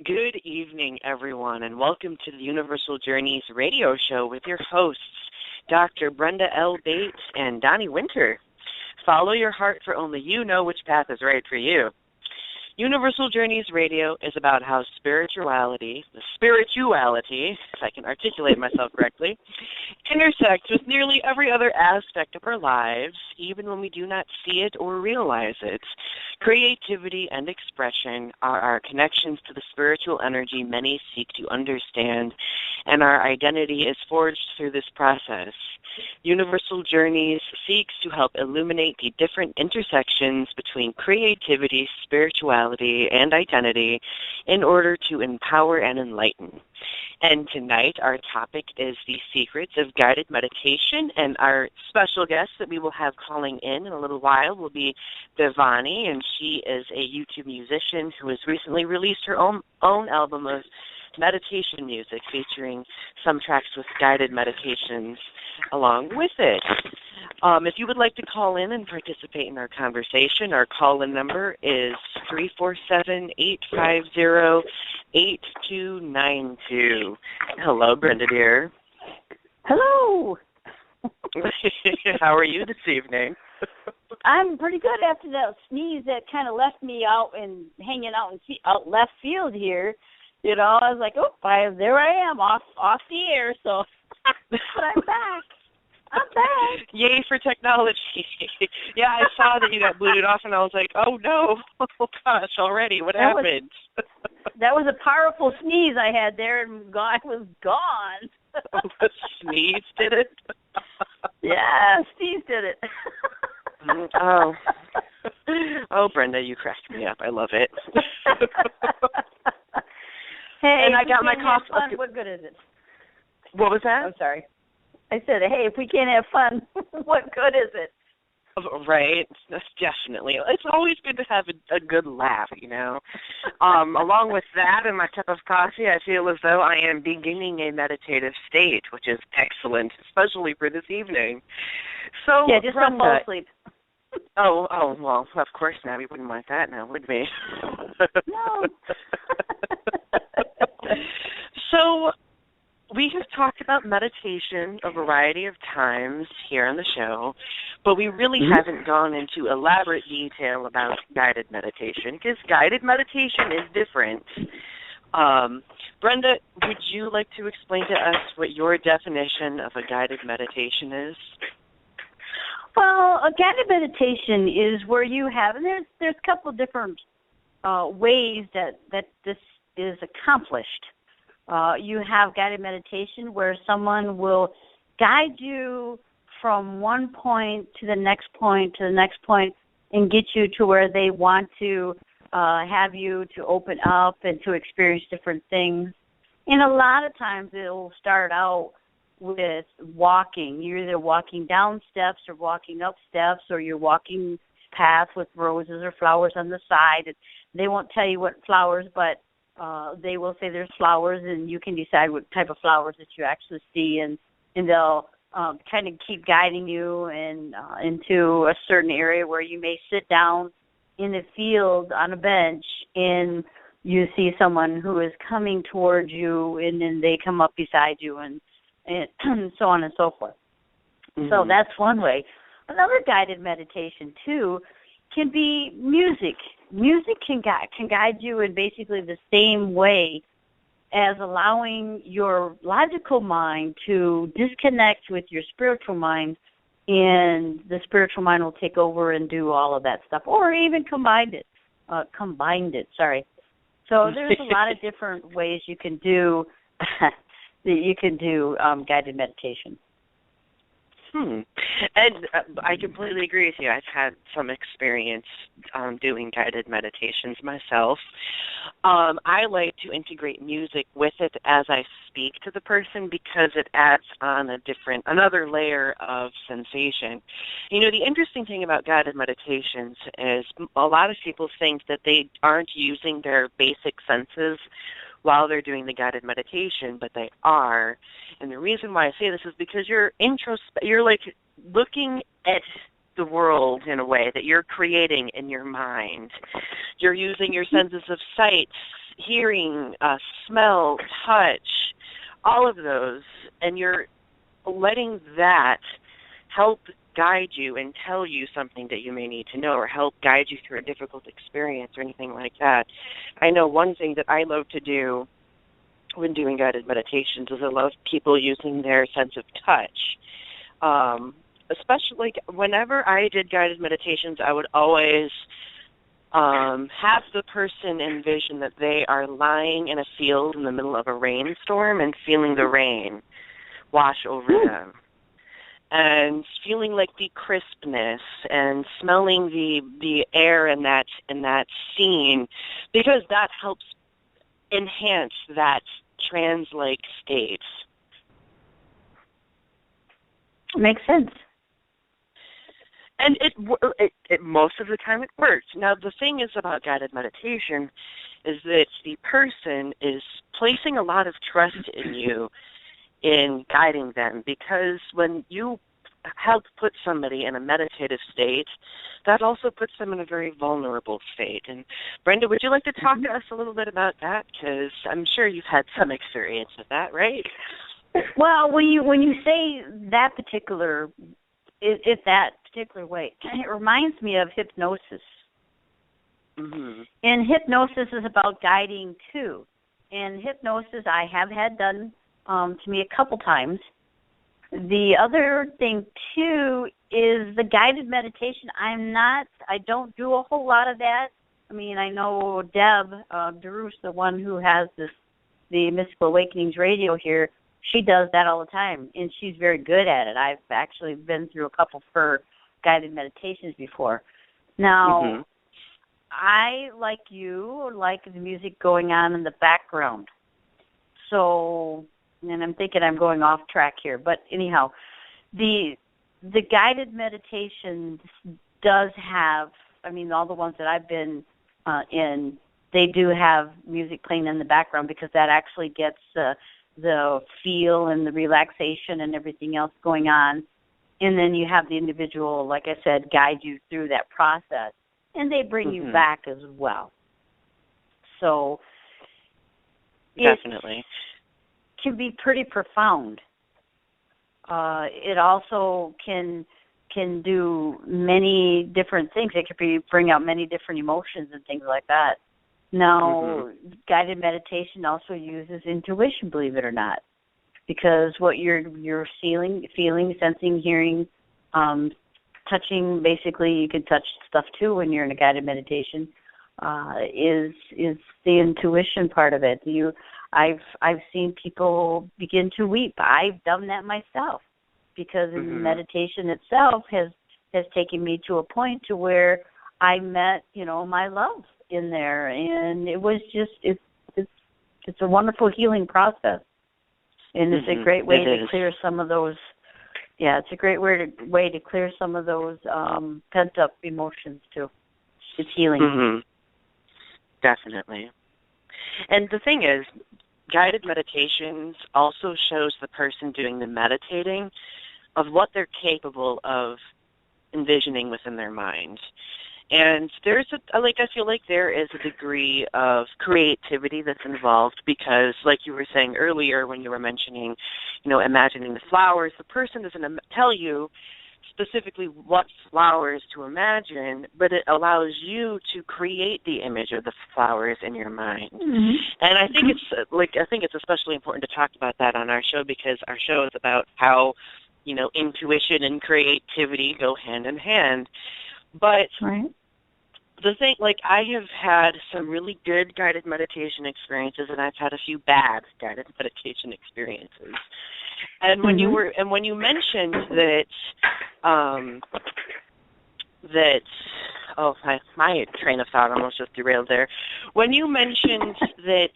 Good evening, everyone, and welcome to the Universal Journeys radio show with your hosts, Dr. Brenda L. Bates and Donny Winter. Follow your heart, for only you know which path is right for you. Universal Journeys Radio is about how spirituality, if I can articulate myself correctly, intersects with nearly every other aspect of our lives, even when we do not see it or realize it. Creativity and expression are our connections to the spiritual energy many seek to understand, and our identity is forged through this process. Universal Journeys seeks to help illuminate the different intersections between creativity, spirituality, and identity in order to empower and enlighten. And tonight, our topic is the secrets of guided meditation, and our special guest that we will have calling in a little while will be Bevani, and she is a YouTube musician who has recently released her own album of meditation music featuring some tracks with guided meditations along with it. If you would like to call in and participate in our conversation, our call-in number is 347-850-8292. Hello, Brenda, dear. Hello. How are you this evening? I'm pretty good after that sneeze that kind of left me out and hanging out in out left field here. You know, I was like, oh, there I am, off the air, so but I'm back. I'm back. Yay for technology. Yeah, I saw that you got booted off, and I was like, oh, no. Oh, gosh, already. What happened? That was a powerful sneeze I had there, and I was gone. The sneeze did it? Yeah, sneeze did it. Oh. Oh, Brenda, you cracked me up. I love it. Hey, and I got my coffee. Fun, what good is it? What was that? I'm sorry. I said, hey, if we can't have fun, what good is it? Right, definitely. It's always good to have a good laugh, you know. Along with that and my cup of coffee, I feel as though I am beginning a meditative state, which is excellent, especially for this evening. So, yeah, just Brenda, don't fall asleep. Oh, well, of course not. We wouldn't want that now, would we? No. So, we have talked about meditation a variety of times here on the show, but we really haven't gone into elaborate detail about guided meditation, because guided meditation is different. Brenda, would you like to explain to us what your definition of a guided meditation is? Well, a guided meditation is where you have, and there's a couple of different ways that this is accomplished. You have guided meditation where someone will guide you from one point to the next point to the next point and get you to where they want to have you to open up and to experience different things. And a lot of times it will start out with walking. You're either walking down steps or walking up steps, or you're walking paths with roses or flowers on the side. They won't tell you what flowers, but they will say there's flowers, and you can decide what type of flowers that you actually see, and they'll kind of keep guiding you and into a certain area where you may sit down in the field on a bench, and you see someone who is coming towards you, and then they come up beside you, and so on and so forth. Mm-hmm. So that's one way. Another guided meditation, too, can be music. Music can guide you in basically the same way as allowing your logical mind to disconnect with your spiritual mind, and the spiritual mind will take over and do all of that stuff, or even combined it. So there's a lot of different ways you can do guided meditation. And I completely agree with you. I've had some experience doing guided meditations myself. I like to integrate music with it as I speak to the person, because it adds on another layer of sensation. You know, the interesting thing about guided meditations is a lot of people think that they aren't using their basic senses while they're doing the guided meditation, but they are. And the reason why I say this is because you're like looking at the world in a way that you're creating in your mind. You're using your senses of sight, hearing, smell, touch, all of those, and you're letting that help guide you and tell you something that you may need to know, or help guide you through a difficult experience or anything like that. I know one thing that I love to do when doing guided meditations is I love people using their sense of touch. Especially whenever I did guided meditations, I would always have the person envision that they are lying in a field in the middle of a rainstorm and feeling the rain wash over them, and feeling like the crispness and smelling the air in that scene, because that helps enhance that trance-like state. Makes sense. And it most of the time it works. Now, the thing is about guided meditation is that the person is placing a lot of trust in you in guiding them, because when you help put somebody in a meditative state, that also puts them in a very vulnerable state. And Brenda, would you like to talk to us a little bit about that? Because I'm sure you've had some experience with that, right? Well, when you say that particular, if that particular way, it reminds me of hypnosis. Mm-hmm. And hypnosis is about guiding too. And hypnosis I have had done to me a couple times. The other thing too is the guided meditation. I don't do a whole lot of that. I mean, I know Deb DeRusse, the one who has the Mystical Awakenings radio here, she does that all the time, and she's very good at it. I've actually been through a couple of her guided meditations before. Now, I, like you, like the music going on in the background. So, and I'm thinking I'm going off track here, but anyhow, the guided meditation does have, I mean, all the ones that I've been in, they do have music playing in the background, because that actually gets the feel and the relaxation and everything else going on. And then you have the individual, like I said, guide you through that process, and they bring you back as well. So definitely, it can be pretty profound. It also can do many different things. It could bring out many different emotions and things like that. Now, guided meditation also uses intuition, believe it or not, because what you're feeling, sensing, hearing, touching. Basically, you can touch stuff too when you're in a guided meditation. Is the intuition part of it? I've seen people begin to weep. I've done that myself, because in the meditation itself has taken me to a point to where I met, my love in there, and it was just it's a wonderful healing process, and it's a great way to clear some of those. Yeah, it's a great way to clear some of those pent up emotions too. It's healing. Definitely. And the thing is, guided meditations also shows the person doing the meditating of what they're capable of envisioning within their mind. And I feel like there is a degree of creativity that's involved, because, like you were saying earlier when you were mentioning, imagining the flowers, the person doesn't tell you specifically what flowers to imagine, but it allows you to create the image of the flowers in your mind. And I think it's especially important to talk about that on our show, because our show is about how, intuition and creativity go hand in hand. But the thing, I have had some really good guided meditation experiences, and I've had a few bad guided meditation experiences. And when you mentioned my train of thought almost just derailed there. When you mentioned that,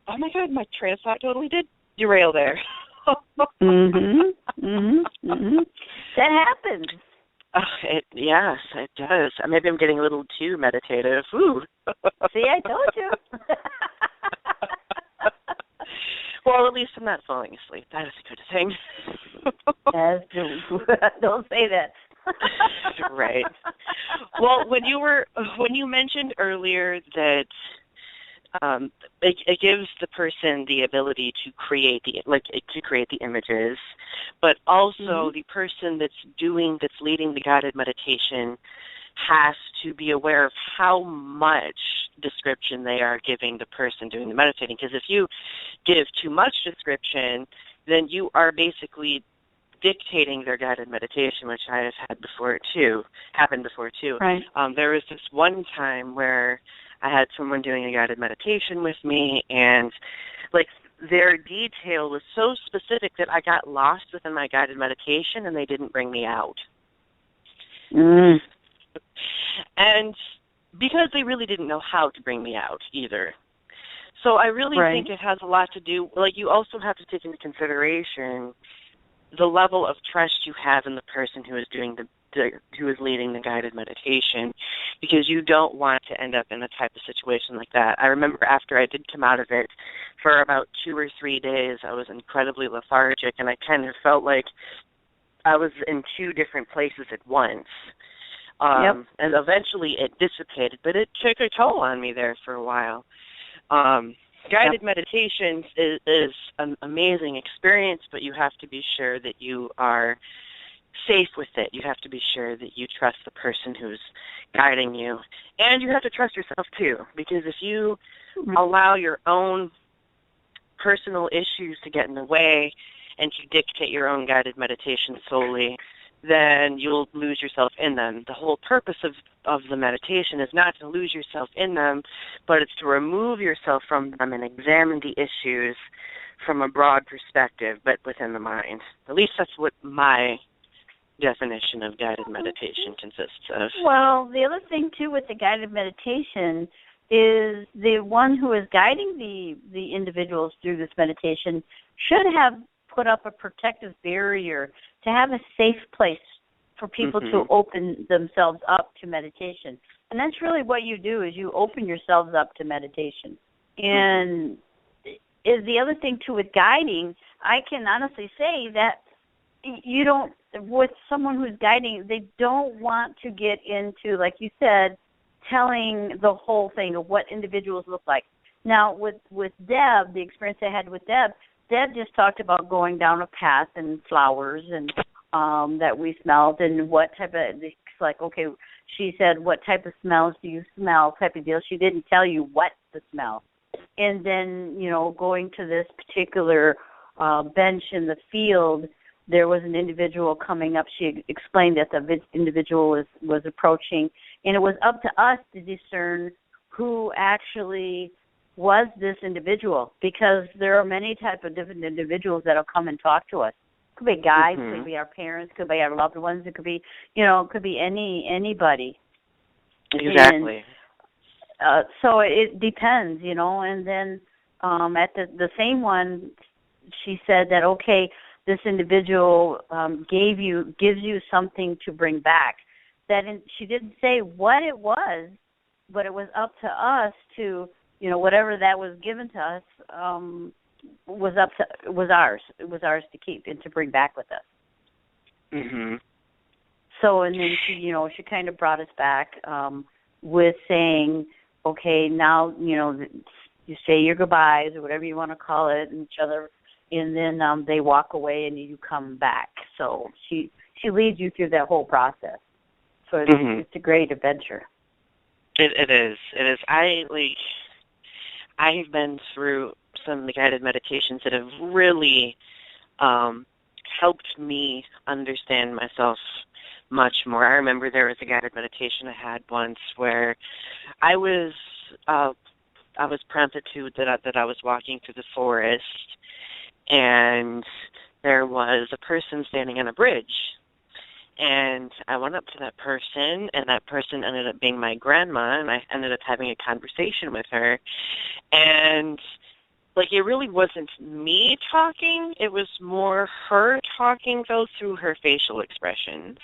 oh my God, my train of thought totally did derail there. That happens. Yes, it does. Maybe I'm getting a little too meditative. Ooh. See, I told you. Well, at least I'm not falling asleep. That is a good thing. Don't say that. Right. Well, when you mentioned earlier that it gives the person the ability to create the images, but also the person that's leading the guided meditation has to be aware of how much description they are giving the person doing the meditating. Because if you give too much description, then you are basically dictating their guided meditation, which I have happened before too. Right. There was this one time where I had someone doing a guided meditation with me, and like their detail was so specific that I got lost within my guided meditation, and they didn't bring me out. And because they really didn't know how to bring me out either. So I really think it has a lot to do, like you also have to take into consideration the level of trust you have in the person who is doing who is leading the guided meditation, because you don't want to end up in a type of situation like that. I remember after I did come out of it, for about 2 or 3 days, I was incredibly lethargic, and I kind of felt like I was in 2 different places at once. And eventually it dissipated, but it took a toll on me there for a while. Guided meditations is an amazing experience, but you have to be sure that you are safe with it. You have to be sure that you trust the person who's guiding you. And you have to trust yourself, too, because if you allow your own personal issues to get in the way and to dictate your own guided meditation solely, then you'll lose yourself in them. The whole purpose of the meditation is not to lose yourself in them, but it's to remove yourself from them and examine the issues from a broad perspective, but within the mind. At least that's what my definition of guided meditation consists of. Well, the other thing, too, with the guided meditation is the one who is guiding the individuals through this meditation should have put up a protective barrier to have a safe place for people to open themselves up to meditation. And that's really what you do, is you open yourselves up to meditation. And is the other thing, too, with guiding, I can honestly say that you don't, with someone who's guiding, they don't want to get into, like you said, telling the whole thing of what individuals look like. Now, with Deb, the experience I had with Deb just talked about going down a path and flowers and that we smelled and what type of, it's like, okay, she said, what type of smells do you smell type of deal. She didn't tell you what to smell. And then, going to this particular bench in the field, there was an individual coming up. She explained that the individual was approaching, and it was up to us to discern who actually was this individual, because there are many types of different individuals that will come and talk to us. It could be guides, could be our parents, could be our loved ones, it could be, it could be anybody. Exactly. And, so it depends, and then at the same one, she said that, okay, this individual gives you something to bring back. She didn't say what it was, but it was up to us to, whatever that was given to us was ours. It was ours to keep and to bring back with us. So, and then she kind of brought us back with saying, okay, now, you say your goodbyes or whatever you want to call it, and each other, and then they walk away and you come back. So she leads you through that whole process. So it's a great adventure. It is. I've been through some of the guided meditations that have really helped me understand myself much more. I remember there was a guided meditation I had once where I was prompted to that I was walking through the forest, and there was a person standing on a bridge. And I went up to that person, and that person ended up being my grandma, and I ended up having a conversation with her. And, it really wasn't me talking. It was more her talking, though, through her facial expressions.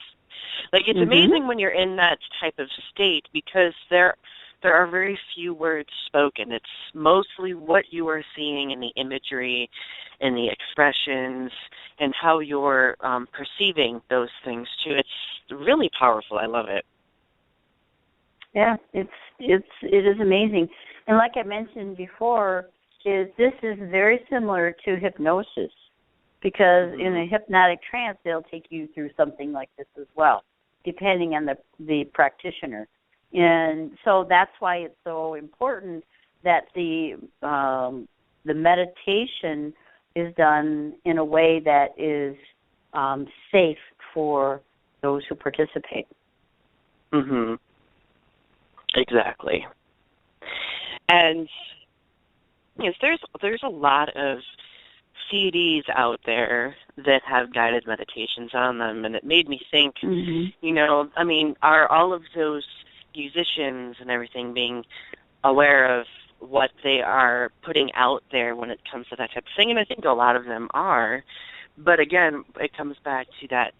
It's amazing when you're in that type of state, because there there are very few words spoken. It's mostly what you are seeing in the imagery and the expressions and how you're perceiving those things too. It's really powerful. I love it. Yeah, it is amazing. And like I mentioned before, this is very similar to hypnosis, because in a hypnotic trance they'll take you through something like this as well, depending on the practitioner. And so that's why it's so important that the meditation is done in a way that is safe for those who participate. Mhm. Exactly. And yes, there's a lot of CDs out there that have guided meditations on them, and it made me think, are all of those musicians and everything being aware of what they are putting out there when it comes to that type of thing? And I think a lot of them are. But again, it comes back to that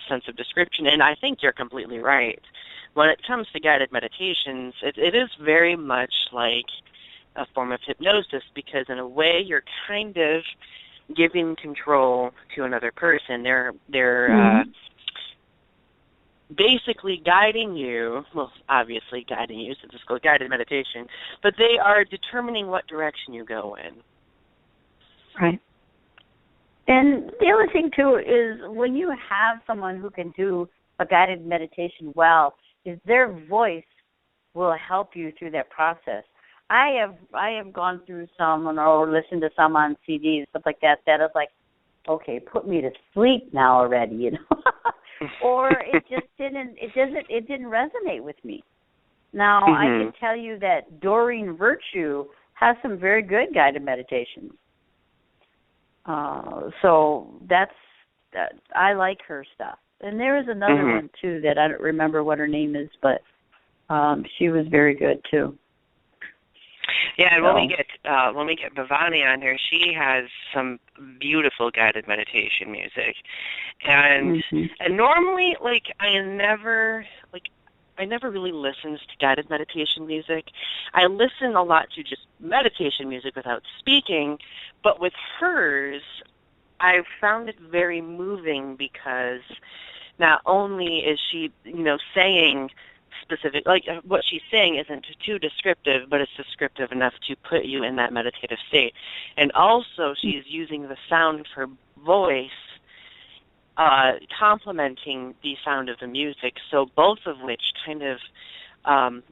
sense of description, and I think you're completely right. When it comes to guided meditations, it is very much like a form of hypnosis, because in a way you're kind of giving control to another person. They're basically guiding you, well, obviously guiding you, so it's called guided meditation, but they are determining what direction you go in. Right. And the other thing, too, is when you have someone who can do a guided meditation well, is their voice will help you through that process. I have gone through some or listened to some on CDs, stuff like that is like, okay, put me to sleep now already, or it didn't resonate with me. Now, I can tell you that Doreen Virtue has some very good guided meditations. So I like her stuff. And there is another one, too, that I don't remember what her name is, but she was very good, too. Yeah, and when we get Bevani on here, she has some beautiful guided meditation music. And normally, I never really listens to guided meditation music. I listen a lot to just meditation music without speaking, but with hers, I found it very moving, because not only is she, saying specific, what she's saying isn't too descriptive, but it's descriptive enough to put you in that meditative state. And also she's using the sound of her voice complementing the sound of the music, so both of which kind of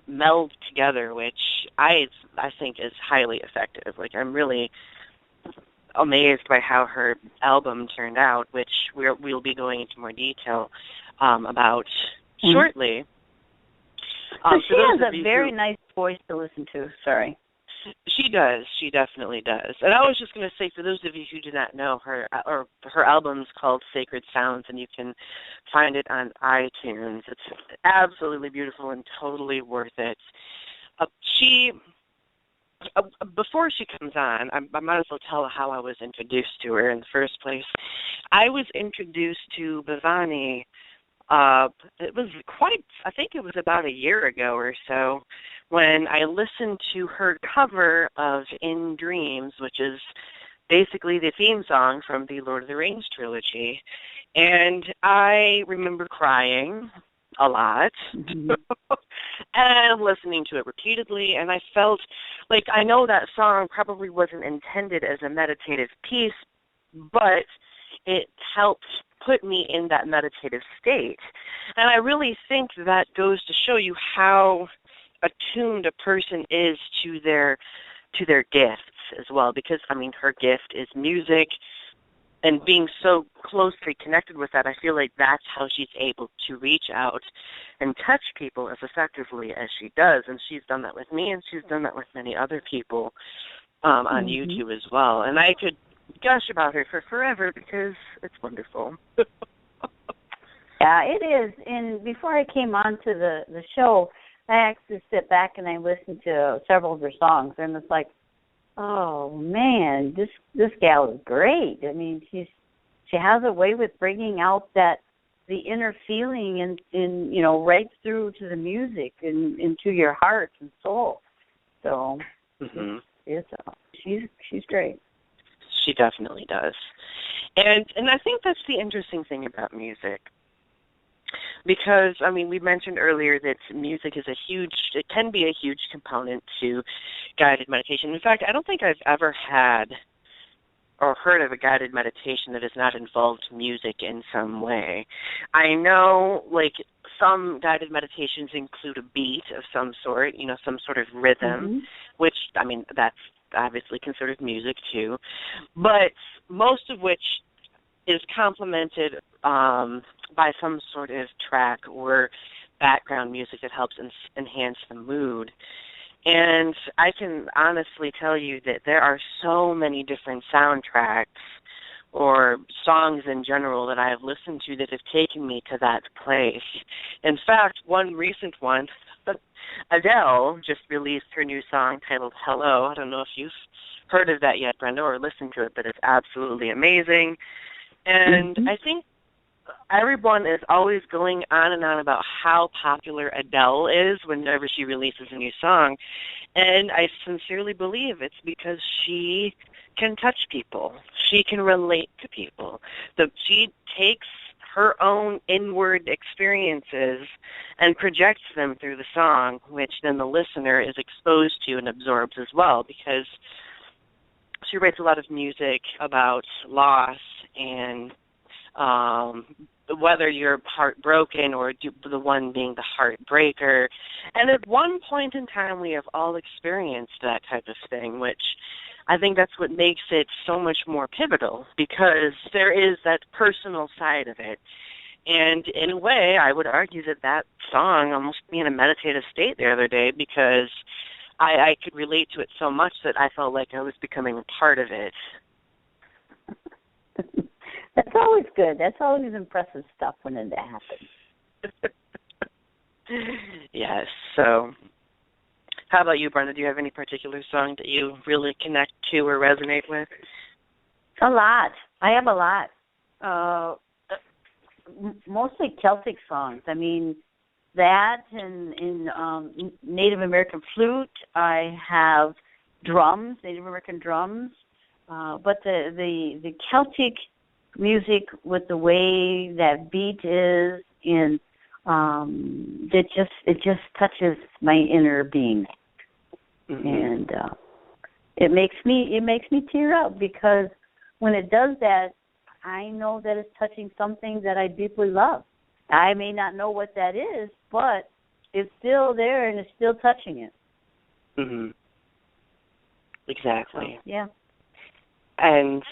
meld together, which I think is highly effective. I'm really amazed by how her album turned out, which we'll be going into more detail about shortly. So she has a very nice voice to listen to. Sorry. She does. She definitely does. And I was just going to say, for those of you who do not know, her album's called Sacred Sounds, and you can find it on iTunes. It's absolutely beautiful and totally worth it. Before she comes on, I might as well tell how I was introduced to her in the first place. I was introduced to Bevani. It was I think it was about a year ago or so, when I listened to her cover of In Dreams, which is basically the theme song from the Lord of the Rings trilogy. And I remember crying a lot and listening to it repeatedly, and I felt like I know that song probably wasn't intended as a meditative piece, but it helped put me in that meditative state. And I really think that goes to show you how attuned a person is to their gifts as well, because her gift is music, and being so closely connected with that, I feel like that's how she's able to reach out and touch people as effectively as she does. And she's done that with me, and she's done that with many other people on YouTube as well. And I could gush about her for forever, because it's wonderful. Yeah, it is. And before I came on to the show, I actually sit back and I listened to several of her songs, and it's like, oh man, this gal is great. She has a way with bringing out that the inner feeling in right through to the music and into your heart and soul. So she's great. She definitely does. And I think that's the interesting thing about music. Because, I mean, we mentioned earlier that music is it can be a huge component to guided meditation. In fact, I don't think I've ever had or heard of a guided meditation that has not involved music in some way. I know, like, some guided meditations include a beat of some sort, some sort of rhythm, which, I mean, that's obviously considered music too, but most of which is complemented by some sort of track or background music that helps enhance the mood. And I can honestly tell you that there are so many different soundtracks or songs in general that I have listened to that have taken me to that place. In fact, one recent one, Adele just released her new song titled Hello. I don't know if you've heard of that yet, Brenda, or listened to it, but it's absolutely amazing. And I think everyone is always going on and on about how popular Adele is whenever she releases a new song. And I sincerely believe it's because she can touch people. She can relate to people. She takes her own inward experiences and projects them through the song, which then the listener is exposed to and absorbs as well, because she writes a lot of music about loss and whether you're heartbroken or the one being the heartbreaker. And at one point in time, we have all experienced that type of thing, which I think that's what makes it so much more pivotal, because there is that personal side of it. And in a way, I would argue that song almost put me in a meditative state the other day, because I could relate to it so much that I felt like I was becoming a part of it. That's always good. That's always impressive stuff when it happens. Yes. So how about you, Brenda? Do you have any particular song that you really connect to or resonate with? A lot. I have a lot. Mostly Celtic songs. I mean, that and in Native American flute. I have drums, Native American drums. But the Celtic music with the way that beat is, and it just touches my inner being, and it makes me tear up, because when it does that, I know that it's touching something that I deeply love. I may not know what that is, but it's still there and it's still touching it. Exactly. So, yeah. And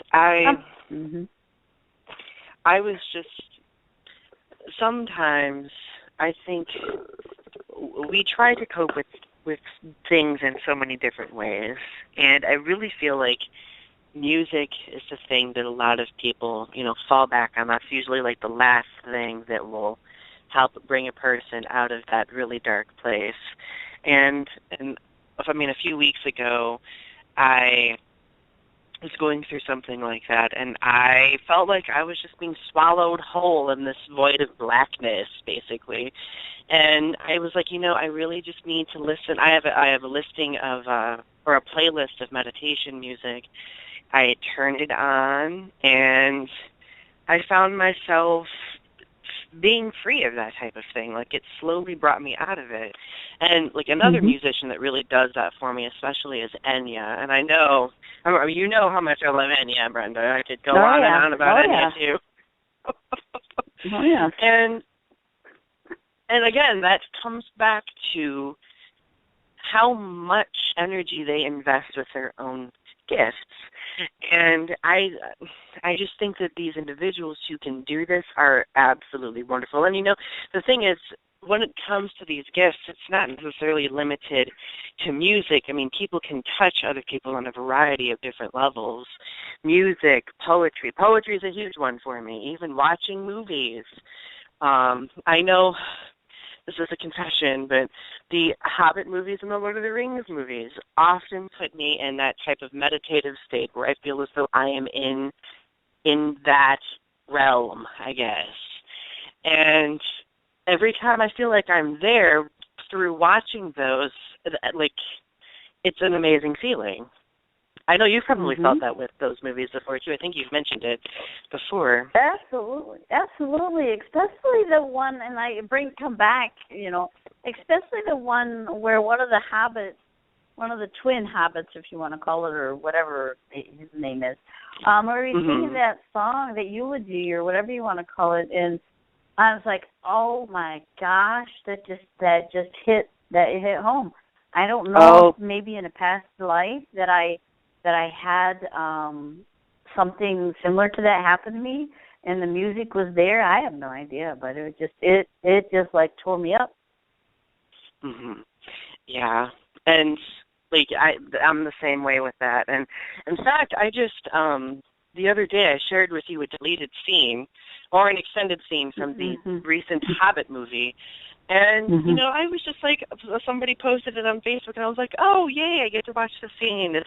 I was just, sometimes I think we try to cope with things in so many different ways, and I really feel like music is the thing that a lot of people, fall back on. That's usually like the last thing that will help bring a person out of that really dark place. And a few weeks ago, I was going through something like that, and I felt like I was just being swallowed whole in this void of blackness, basically. And I was like, I really just need to listen. I have a listing of or a playlist of meditation music. I turned it on, and I found myself being free of that type of thing. Like, it slowly brought me out of it. And like another musician that really does that for me especially is Enya. And I know, you know how much I love Enya, Brenda. I could go on and on about Enya too. Oh yeah. And again, that comes back to how much energy they invest with their own gifts. And I just think that these individuals who can do this are absolutely wonderful. And, the thing is, when it comes to these gifts, it's not necessarily limited to music. I mean, people can touch other people on a variety of different levels. Music, poetry. Poetry is a huge one for me, even watching movies. I know this is a confession, but the Hobbit movies and the Lord of the Rings movies often put me in that type of meditative state where I feel as though I am in that realm, I guess. And every time I feel like I'm there through watching those, like, it's an amazing feeling. I know you've probably felt that with those movies before, too. I think you've mentioned it before. Absolutely. Absolutely. Especially the one, and come back, especially the one where one of the twin hobbits, if you want to call it, or whatever his name is, where he's singing that song, that eulogy, or whatever you want to call it, and I was like, oh my gosh, that just hit home. I don't know if maybe in a past life that I had something similar to that happen to me, and the music was there. I have no idea, but it just like tore me up. Yeah, and like I'm the same way with that. And in fact, I just the other day I shared with you a deleted scene or an extended scene from the recent Hobbit movie. And, I was just like, somebody posted it on Facebook, and I was like, oh, yay, I get to watch the scene.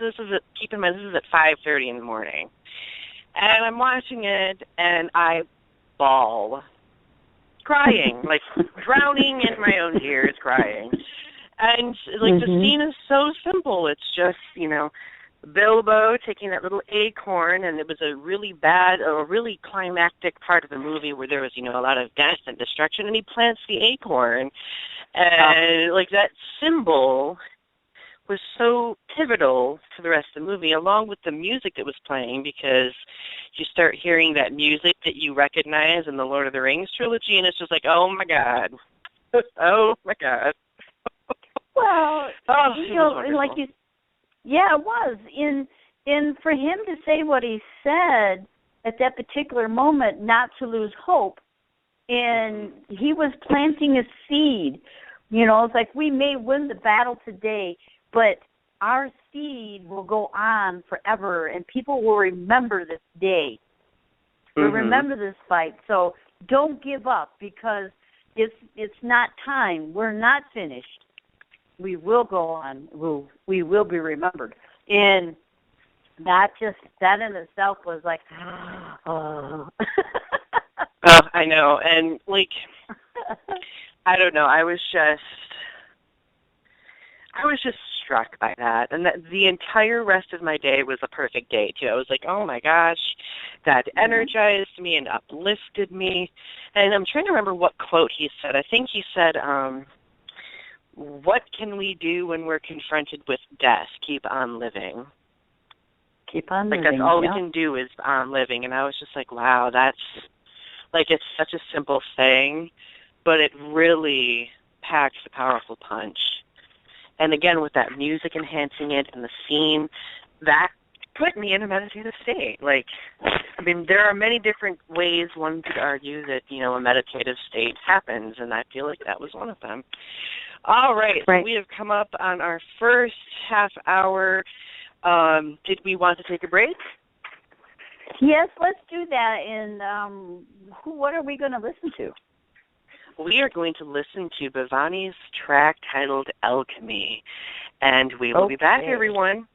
Keep in mind, this is at 5:30 in the morning. And I'm watching it, and I bawl, crying, like drowning in my own tears, crying. And, like, the scene is so simple. It's just, Bilbo taking that little acorn, and it was a really climactic part of the movie where there was, a lot of death and destruction, and he plants the acorn. And, like, that symbol was so pivotal to the rest of the movie, along with the music that was playing, because you start hearing that music that you recognize in the Lord of the Rings trilogy, and it's just like, oh, my God. Oh, my God. Well, like you yeah, it was. In for him to say what he said at that particular moment, not to lose hope, and he was planting a seed. It's like, we may win the battle today, but our seed will go on forever, and people will remember this day. Will remember this fight. So don't give up, because it's not time. We're not finished. We will go on. We will be remembered. And that in itself was like, oh. Oh, I know. And, like, I don't know. I was just struck by that. And that the entire rest of my day was a perfect day, too. I was like, oh, my gosh, that energized me and uplifted me. And I'm trying to remember what quote he said. I think he said, what can we do when we're confronted with death? Keep on living. Keep on living. Like, that's all we can do is living. And I was just like, wow, that's, like, it's such a simple thing, but it really packs a powerful punch. And again, with that music enhancing it and the scene, that put me in a meditative state. Like, I mean, there are many different ways one could argue that, a meditative state happens, and I feel like that was one of them. All right. So we have come up on our first half hour. Did we want to take a break? Yes, let's do that. And what are we going to listen to? We are going to listen to Bevani's track titled Alchemy. And we will be back, everyone.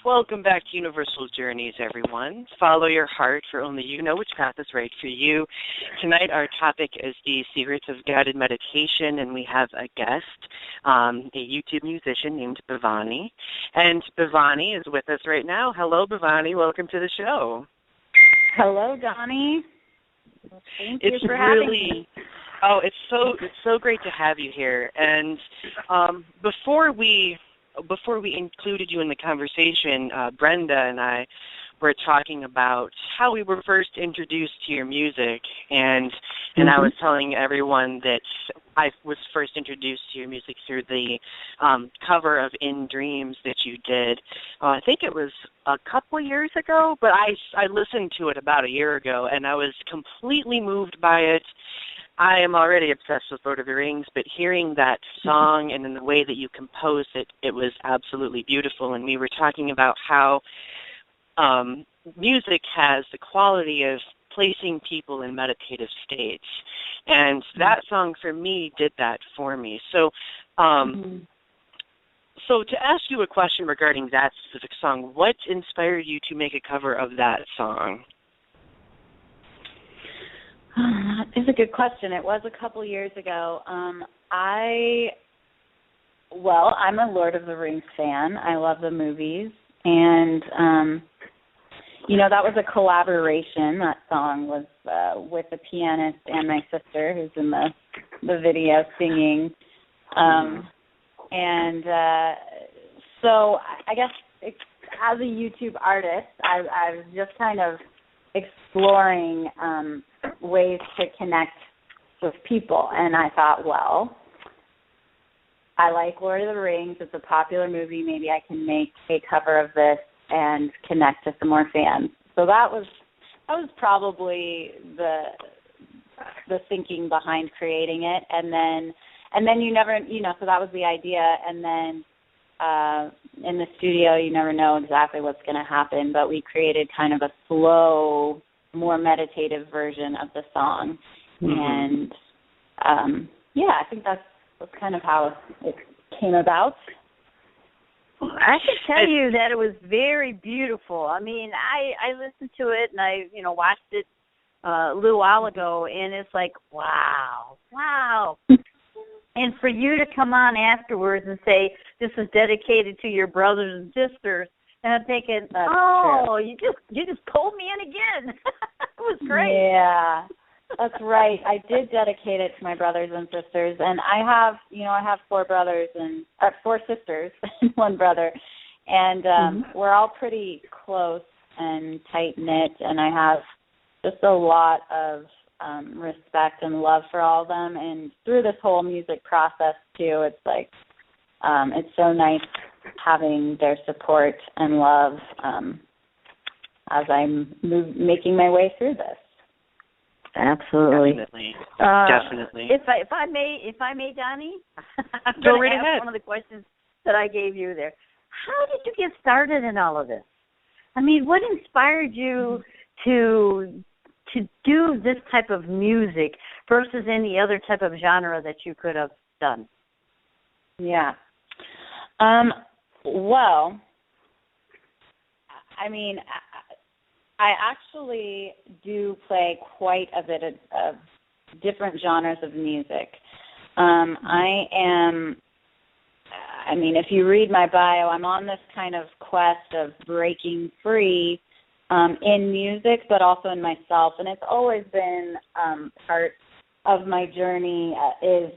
Welcome back to Universal Journeys, everyone. Follow your heart, for only you know which path is right for you. Tonight our topic is the secrets of guided meditation, and we have a guest, a YouTube musician named Bevani. And Bevani is with us right now. Hello, Bevani. Welcome to the show. Hello, Donny. Thank you for having me. Oh, it's so great to have you here. And before we included you in the conversation, Brenda and I were talking about how we were first introduced to your music, and I was telling everyone that I was first introduced to your music through the cover of In Dreams that you did. I think it was a couple years ago, but I listened to it about a year ago, and I was completely moved by it. I am already obsessed with Lord of the Rings, but hearing that song and in the way that you composed it, it was absolutely beautiful. And we were talking about how music has the quality of placing people in meditative states. And that song, for me, did that for me. So so to ask you a question regarding that specific song, what inspired you to make a cover of that song? It's a good question. It was a couple years ago. I'm a Lord of the Rings fan. I love the movies. And, that was a collaboration. That song was with the pianist and my sister, who's in the video singing. So I guess as a YouTube artist, I was just kind of exploring ways to connect with people, and I thought, well, I like Lord of the Rings. It's a popular movie. Maybe I can make a cover of this and connect to some more fans. So that was probably the thinking behind creating it, and then you never, so that was the idea, and then in the studio you never know exactly what's going to happen, but we created kind of a slow, more meditative version of the song. And I think that's kind of how it came about. I can tell you that it was very beautiful. I mean, I listened to it and I watched it a little while ago, and it's like, wow. And for you to come on afterwards and say this is dedicated to your brothers and sisters, and I'm thinking, true. you just pulled me in again. It was great. Yeah, that's right. I did dedicate it to my brothers and sisters, and I have 4 brothers and 4 sisters and 1 brother, and we're all pretty close and tight knit, and I have just a lot of respect and love for all of them. And through this whole music process too, it's like it's so nice having their support and love as I'm making my way through this. Absolutely. Definitely. If I may, Donny, I'm go going right to ask ahead. one of the questions that I gave you there. How did you get started in all of this? I mean, what inspired you to do this type of music versus any other type of genre that you could have done? Yeah. Well, I mean, I actually do play quite a bit of different genres of music. If you read my bio, I'm on this kind of quest of breaking free in music, but also in myself. And it's always been part of my journey is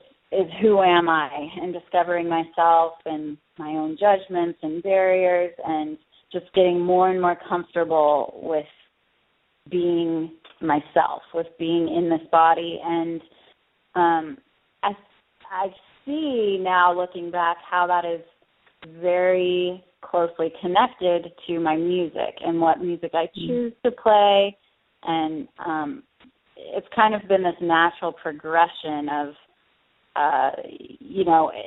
who am I, and discovering myself and my own judgments and barriers, and just getting more and more comfortable with being myself, with being in this body. And I see now, looking back, how that is very closely connected to my music and what music I choose to play. And it's kind of been this natural progression of,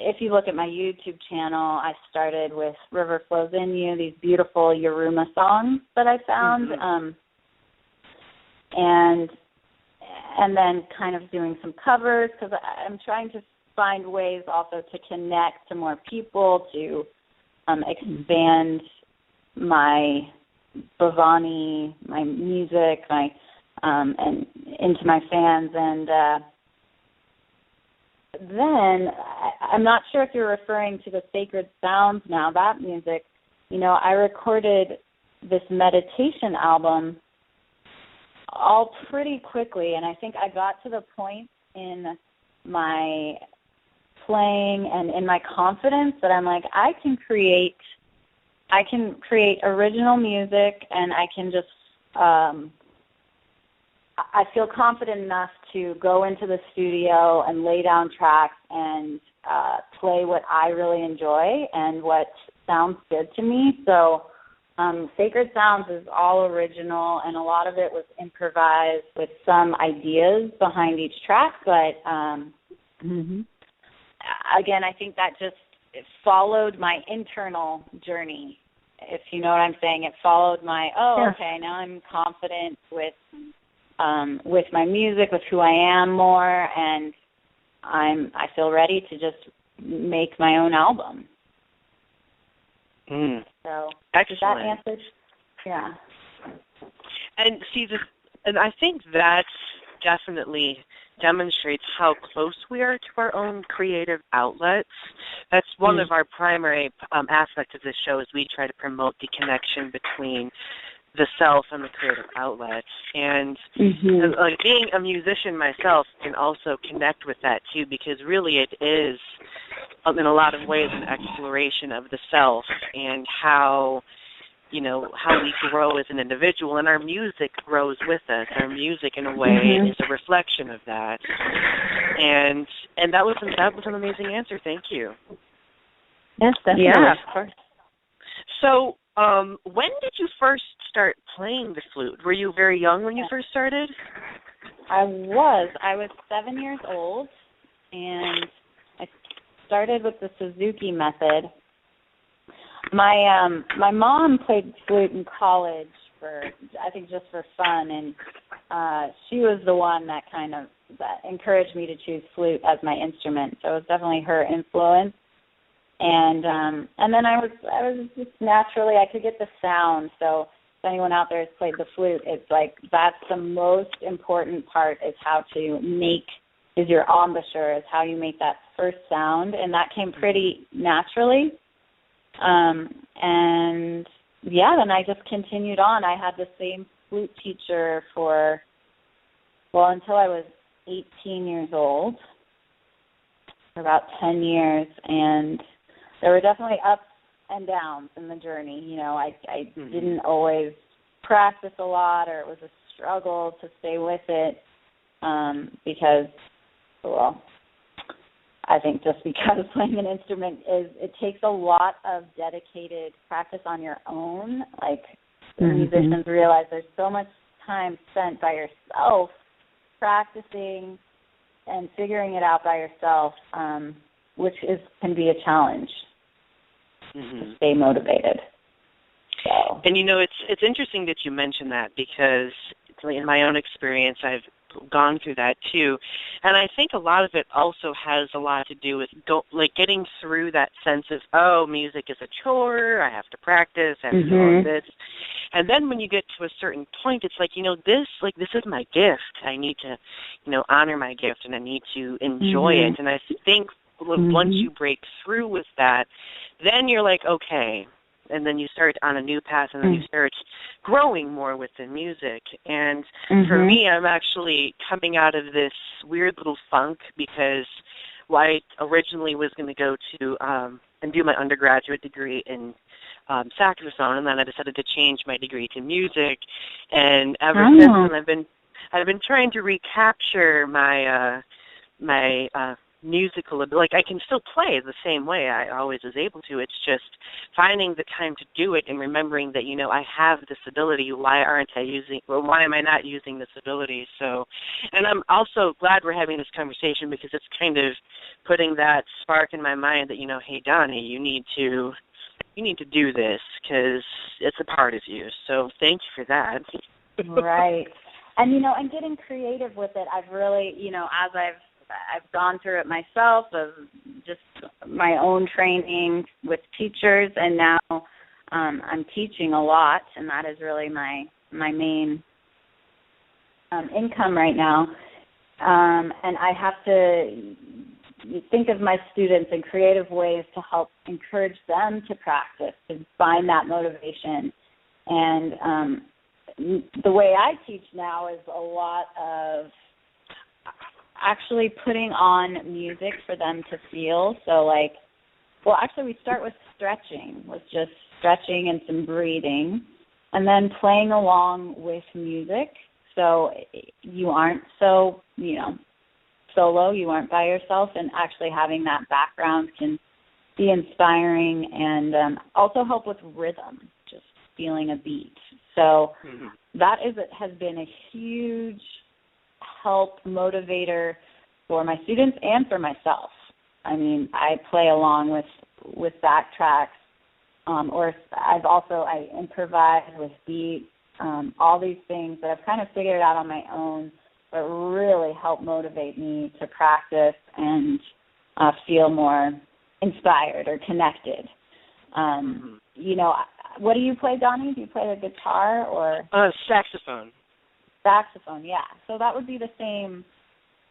if you look at my YouTube channel, I started with River Flows In You, these beautiful Yaruma songs that I found, and then kind of doing some covers, because I'm trying to find ways also to connect to more people, to expand my Bevani, my music, and into my fans. And then I'm not sure if you're referring to the Sacred Sounds now, that music. I recorded this meditation album all pretty quickly, and I think I got to the point in my playing and in my confidence that I'm like, I can create original music, and I can just I feel confident enough to go into the studio and lay down tracks and play what I really enjoy and what sounds good to me. So Sacred Sounds is all original, and a lot of it was improvised with some ideas behind each track. But again, I think that just followed my internal journey, if you know what I'm saying. It followed my, okay, now I'm confident with my music, with who I am more, and I feel ready to just make my own album. So excellent. That answers, yeah. And see, and I think that definitely demonstrates how close we are to our own creative outlets. That's one of our primary aspects of this show, is we try to promote the connection between the self and the creative outlets. And like being a musician myself can also connect with that too, because really it is in a lot of ways an exploration of the self and how we grow as an individual, and our music grows with us. Our music, in a way, is a reflection of that. And that was an amazing answer. Thank you. Yes, definitely. Yeah, of course. So, when did you first start playing the flute? Were you very young when you first started? I was 7 years old, and I started with the Suzuki method. My mom played flute in college just for fun, and she was the one that that encouraged me to choose flute as my instrument. So it was definitely her influence. And then I was just naturally, I could get the sound. So if anyone out there has played the flute, it's like that's the most important part, is is your embouchure, is how you make that first sound, and that came pretty naturally. And yeah, then I just continued on. I had the same flute teacher until I was 18 years old, for about 10 years, and there were definitely ups and downs in the journey. I didn't always practice a lot, or it was a struggle to stay with it, because, I think just because playing an instrument it takes a lot of dedicated practice on your own. Like musicians realize there's so much time spent by yourself practicing and figuring it out by yourself, which can be a challenge to stay motivated. So. And it's interesting that you mention that, because in my own experience, I've gone through that too, and I think a lot of it also has a lot to do with getting through that sense of, music is a chore, I have to practice, I have to do all this, and then when you get to a certain point, it's like, this is my gift. I need to honor my gift, and I need to enjoy it. And I think once you break through with that, then you're like, okay. And then you start on a new path, and then you start growing more with the music. And for me, I'm actually coming out of this weird little funk, because I originally was going to go to and do my undergraduate degree in saxophone, and then I decided to change my degree to music. And ever since then, I've been trying to recapture my musical ability. I can still play the same way I always was able to. It's just finding the time to do it and remembering that, I have this ability. Why am I not using this ability? So, and I'm also glad we're having this conversation, because it's kind of putting that spark in my mind that, hey, Donny, you need to do this, because it's a part of you. So thank you for that. Right. And, and getting creative with it, I've really, as I've gone through it myself, of just my own training with teachers, and now I'm teaching a lot, and that is really my main income right now. And I have to think of my students in creative ways to help encourage them to practice, to find that motivation. And the way I teach now is a lot of actually putting on music for them to feel. So actually we start with stretching, with just stretching and some breathing, and then playing along with music. So you aren't so, solo, you aren't by yourself, and actually having that background can be inspiring and also help with rhythm, just feeling a beat. So that has been a huge help, motivator for my students and for myself. I mean, I play along with backtracks, or I improvise with beats, all these things that I've kind of figured out on my own, but really help motivate me to practice and feel more inspired or connected. What do you play, Donny? Do you play the guitar or? Saxophone. Saxophone, yeah. So that would be the same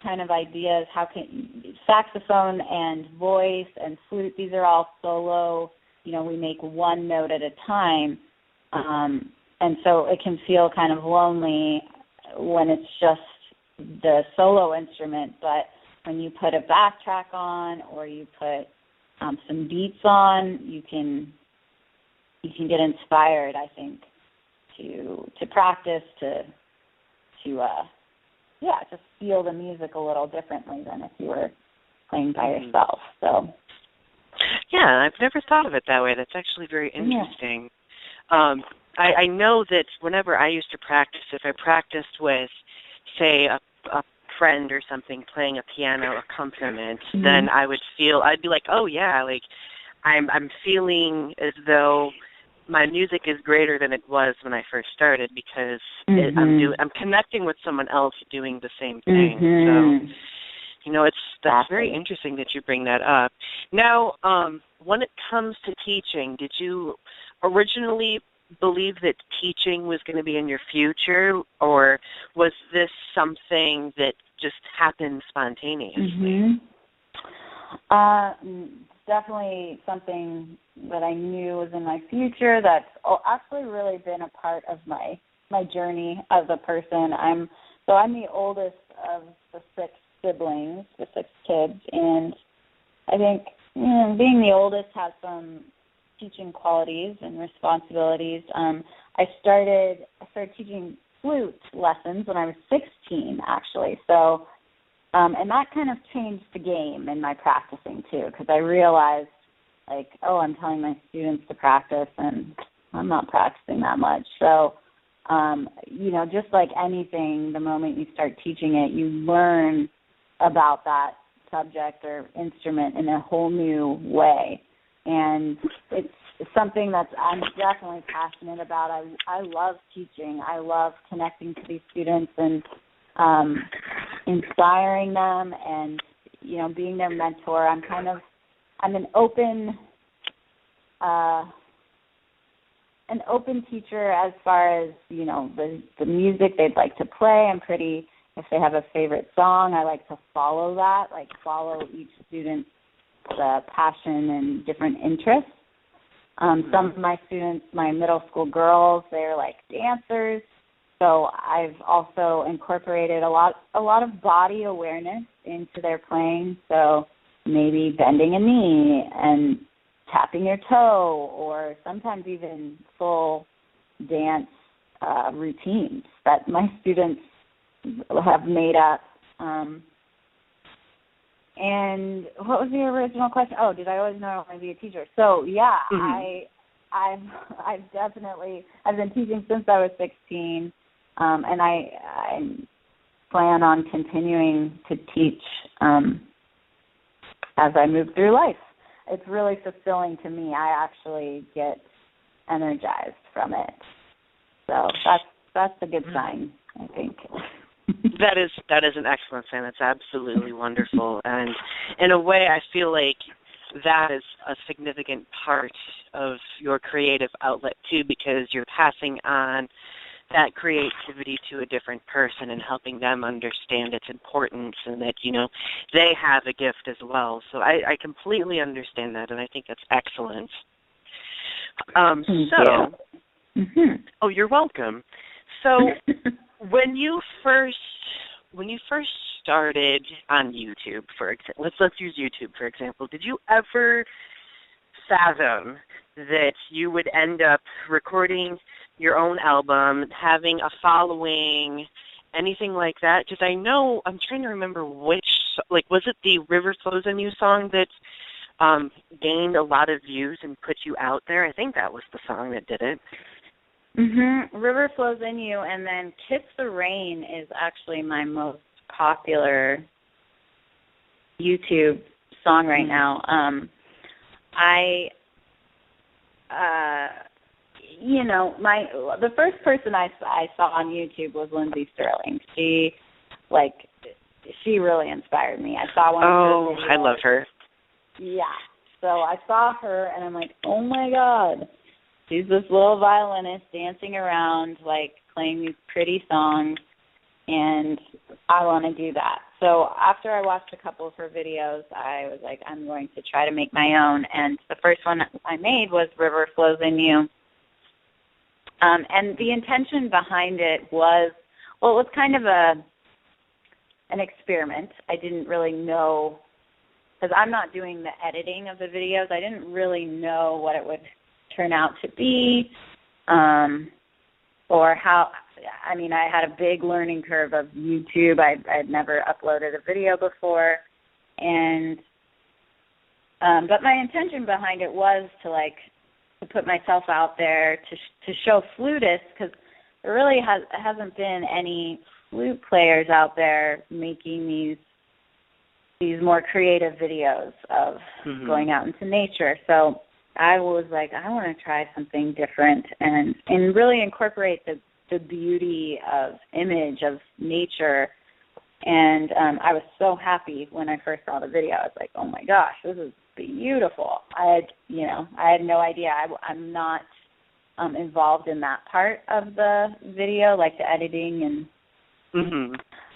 kind of ideas. How can saxophone and voice and flute, these are all solo, we make one note at a time. And so it can feel kind of lonely when it's just the solo instrument, but when you put a backtrack on or you put some beats on, you can get inspired, I think, to practice, to just feel the music a little differently than if you were playing by yourself. So, yeah, I've never thought of it that way. That's actually very interesting. Yeah. I know that whenever I used to practice, if I practiced with, say, a friend or something playing a piano accompaniment, then I'd be like, oh yeah, I'm feeling as though my music is greater than it was when I first started because I'm connecting with someone else doing the same thing. So, that's very interesting that you bring that up. Now, when it comes to teaching, did you originally believe that teaching was going to be in your future, or was this something that just happened spontaneously? Definitely something that I knew was in my future. That's actually really been a part of my journey as a person. I'm the oldest of the 6 siblings, the 6 kids, and I think being the oldest has some teaching qualities and responsibilities. I started teaching flute lessons when I was 16, actually. So, and that kind of changed the game in my practicing too, because I realized, I'm telling my students to practice, and I'm not practicing that much. So, just like anything, the moment you start teaching it, you learn about that subject or instrument in a whole new way. And it's something that I'm definitely passionate about. I love teaching. I love connecting to these students and inspiring them and, being their mentor. I'm an open teacher as far as, the music they'd like to play. If they have a favorite song, I like to follow that, follow each student's passion and different interests. Some of my students, my middle school girls, they're dancers. So I've also incorporated a lot of body awareness into their playing. So maybe bending a knee and tapping your toe, or sometimes even full dance routines that my students have made up. And what was the original question? Oh, did I always know I want to be a teacher? So yeah, I've been teaching since I was 16, and I plan on continuing to teach as I move through life. It's really fulfilling to me. I actually get energized from it. So that's a good sign, I think. That is an excellent sign. That's absolutely wonderful. And in a way, I feel like that is a significant part of your creative outlet too, because you're passing on that creativity to a different person and helping them understand its importance and that, they have a gift as well. So I completely understand that, and I think that's excellent. Oh, you're welcome. So when you first started on YouTube, for example, let's use YouTube for example, did you ever fathom that you would end up recording your own album, having a following, anything like that? Because I know, I'm trying to remember which, was it the River Flows in You song that gained a lot of views and put you out there? I think that was the song that did it. River Flows in You, and then Kiss the Rain is actually my most popular YouTube song right now. The first person I saw on YouTube was Lindsay Sterling. She really inspired me. I saw one of her videos. I love her. Yeah. So I saw her, and I'm like, oh, my God. She's this little violinist dancing around, playing these pretty songs, and I want to do that. So after I watched a couple of her videos, I was like, I'm going to try to make my own. And the first one I made was River Flows in You. And the intention behind it was kind of an experiment. I didn't really know, because I'm not doing the editing of the videos. I didn't really know what it would turn out to be, or how. I mean, I had a big learning curve of YouTube. I'd never uploaded a video before, and but my intention behind it was to put myself out there to show flutists, because there really hasn't been any flute players out there making these more creative videos of going out into nature. So I was like, I want to try something different and really incorporate the beauty of image of nature. And I was so happy when I first saw the video. I was like, oh my gosh, this is beautiful. I had no idea. I'm not involved in that part of the video, like the editing and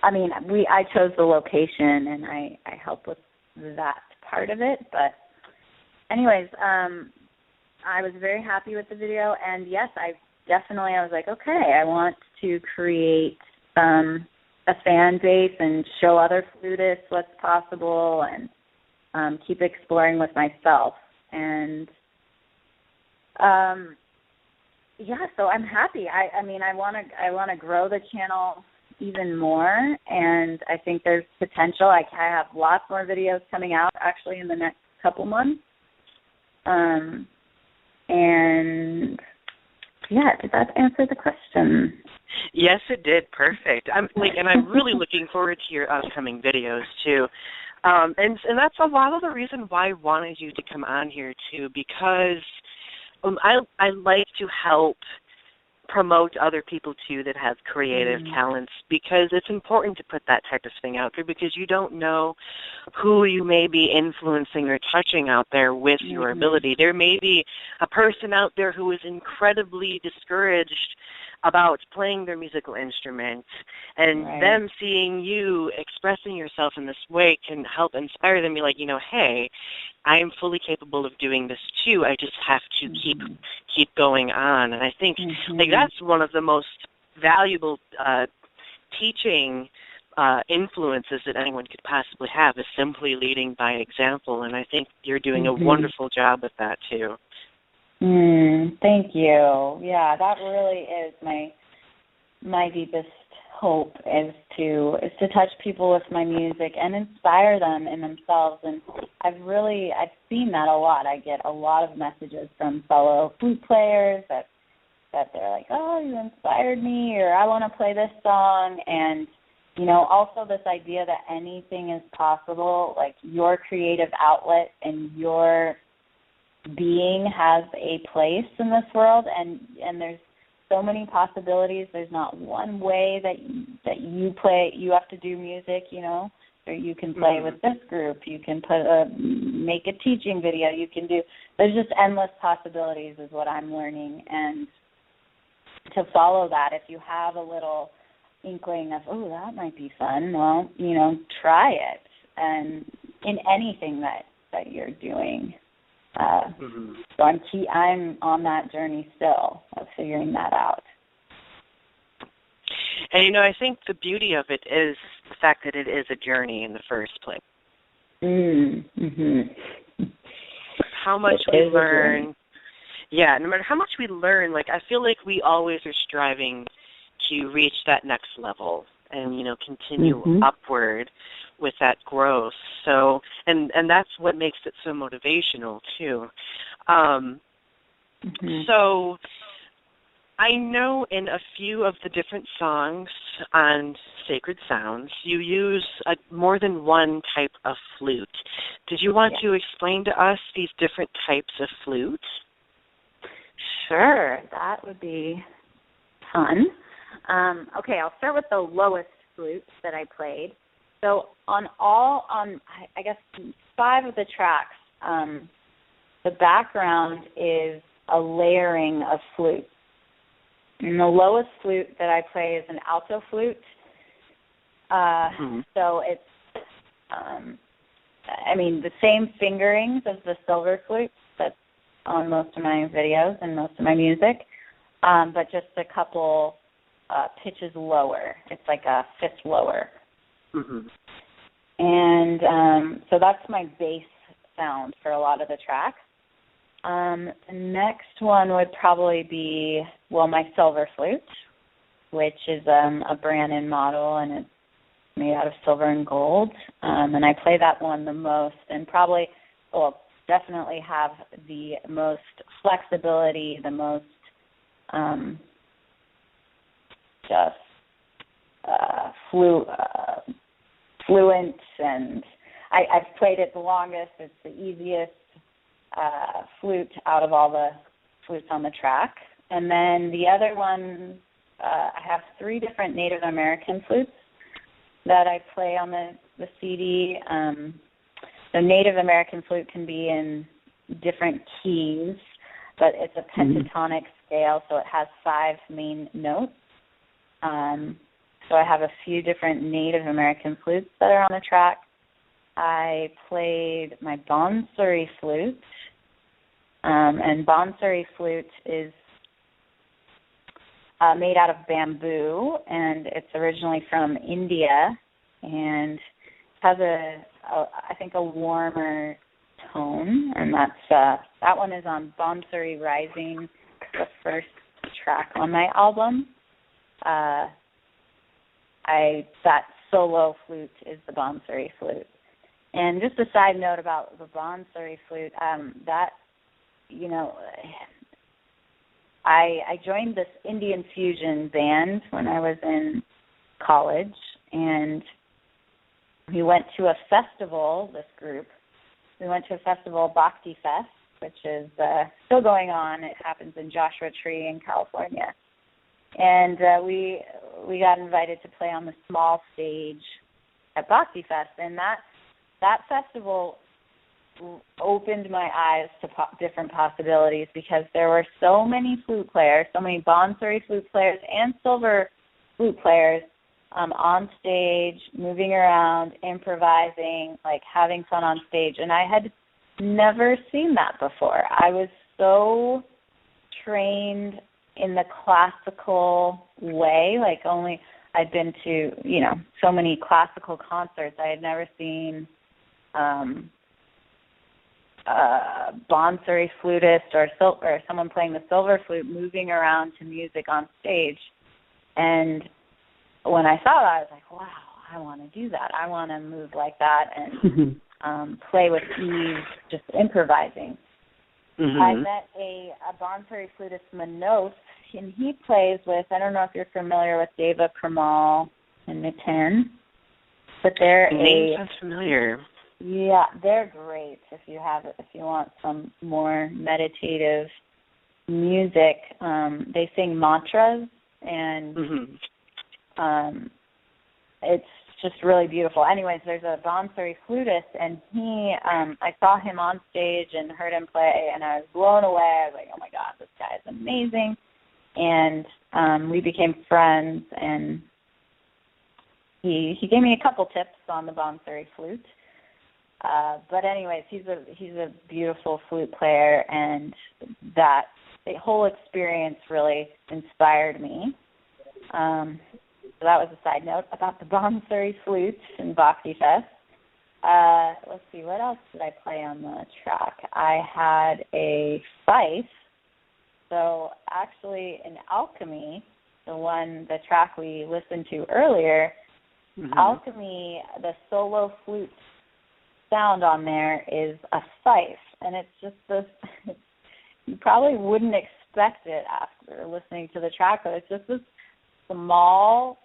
I mean, I chose the location and I help with that part of it. But anyways, I was very happy with the video, and yes, I was like, okay, I want to create a fan base and show other flutists what's possible, and keep exploring with myself. And so I'm happy. I mean, I want to grow the channel even more, and I think there's potential. I have lots more videos coming out actually in the next couple months. And yeah, did that answer the question? Yes, it did. Perfect. And I'm really looking forward to your upcoming videos too. And that's a lot of the reason why I wanted you to come on here too, because I like to help promote other people too that have creative talents, because it's important to put that type of thing out there, because you don't know who you may be influencing or touching out there with your ability. There may be a person out there who is incredibly discouraged about playing their musical instrument, and them seeing you expressing yourself in this way can help inspire them, be like, hey, I am fully capable of doing this too. I just have to keep going on. And I think that's one of the most valuable teaching influences that anyone could possibly have, is simply leading by example. And I think you're doing a wonderful job with that too. Thank you. Yeah, that really is my deepest hope, is to touch people with my music and inspire them in themselves. And I've seen that a lot. I get a lot of messages from fellow flute players that they're like, oh, you inspired me, or I want to play this song. And also this idea that anything is possible, like your creative outlet and your being has a place in this world, and there's so many possibilities. There's not one way that you have to do music. or you can play with this group. You can make a teaching video. You can do. There's just endless possibilities, is what I'm learning, and to follow that, if you have a little inkling of, oh, that might be fun, well, try it, and in anything that you're doing. So I'm on that journey still of figuring that out. And, I think the beauty of it is the fact that it is a journey in the first place. How much we learn. Yeah, no matter how much we learn, I feel like we always are striving to reach that next level and, continue upward with that growth. So, and that's what makes it so motivational, too. So I know in a few of the different songs on Sacred Sounds, you use more than one type of flute. Did you want to explain to us these different types of flute? Sure, that would be fun. Okay, I'll start with the lowest flute that I played. So on I guess 5 of the tracks, the background is a layering of flutes. And the lowest flute that I play is an alto flute. So it's, the same fingerings as the silver flute that's on most of my videos and most of my music, but just a couple pitches lower. It's like a fifth lower. And so that's my bass sound for a lot of the tracks. The next one would probably be, my silver flute, which is a brand-new model, and it's made out of silver and gold. And I play that one the most, and definitely have the most flexibility, the most fluent, and I've played it the longest. It's the easiest flute out of all the flutes on the track. And then the other one, I have 3 different Native American flutes that I play on the CD. The Native American flute can be in different keys, but it's a pentatonic scale, so it has 5 main notes. So I have a few different Native American flutes that are on the track. I played my Bansuri flute, and Bansuri flute is made out of bamboo, and it's originally from India, and has I think a warmer tone, and that one is on Bansuri Rising, the first track on my album. That solo flute is the Bansuri flute. And just a side note about the Bansuri flute, I joined this Indian fusion band when I was in college, and we went to a festival, this group. We went to a festival, Bhakti Fest, which is still going on. It happens in Joshua Tree in California. And we got invited to play on the small stage at Bhakti Fest, and that festival opened my eyes to different possibilities, because there were so many flute players, so many Bansuri flute players and silver flute players on stage, moving around, improvising, having fun on stage. And I had never seen that before. I was so trained in the classical way, I'd been to, so many classical concerts. I had never seen Bansuri flutist or someone playing the silver flute moving around to music on stage. And when I saw that, I was like, wow, I want to do that. I want to move like that and play with ease, just improvising. I met a Bansuri flutist, Manos, and he plays with, I don't know if you're familiar with Deva Kramal and Nitin, but they're sounds familiar. Yeah, they're great if you want some more meditative music. They sing mantras, and it's just really beautiful. Anyways, there's a Bonsai flutist, and he, I saw him on stage and heard him play, and I was blown away. I was like, oh my God, this guy is amazing. And we became friends, and he gave me a couple tips on the Bonsai flute. But anyways, he's a beautiful flute player, and that the whole experience really inspired me. So that was a side note about the Bonsai flute and Bhakti Fest. Let's see, what else did I play on the track? I had a fife. So actually in Alchemy, the track we listened to earlier, Alchemy, the solo flute sound on there is a fife. And it's just this, you probably wouldn't expect it after listening to the track, but it's just this small,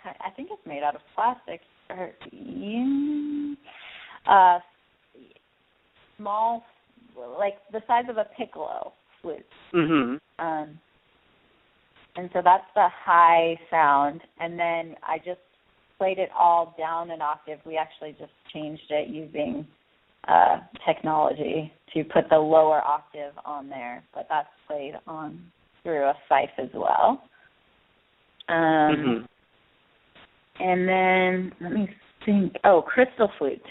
I think it's made out of plastic, or small, like the size of a piccolo flute. And so that's the high sound. And then I just played it all down an octave. We actually just changed it using technology to put the lower octave on there, but that's played on through a fife as well. And then, let me think, crystal flute.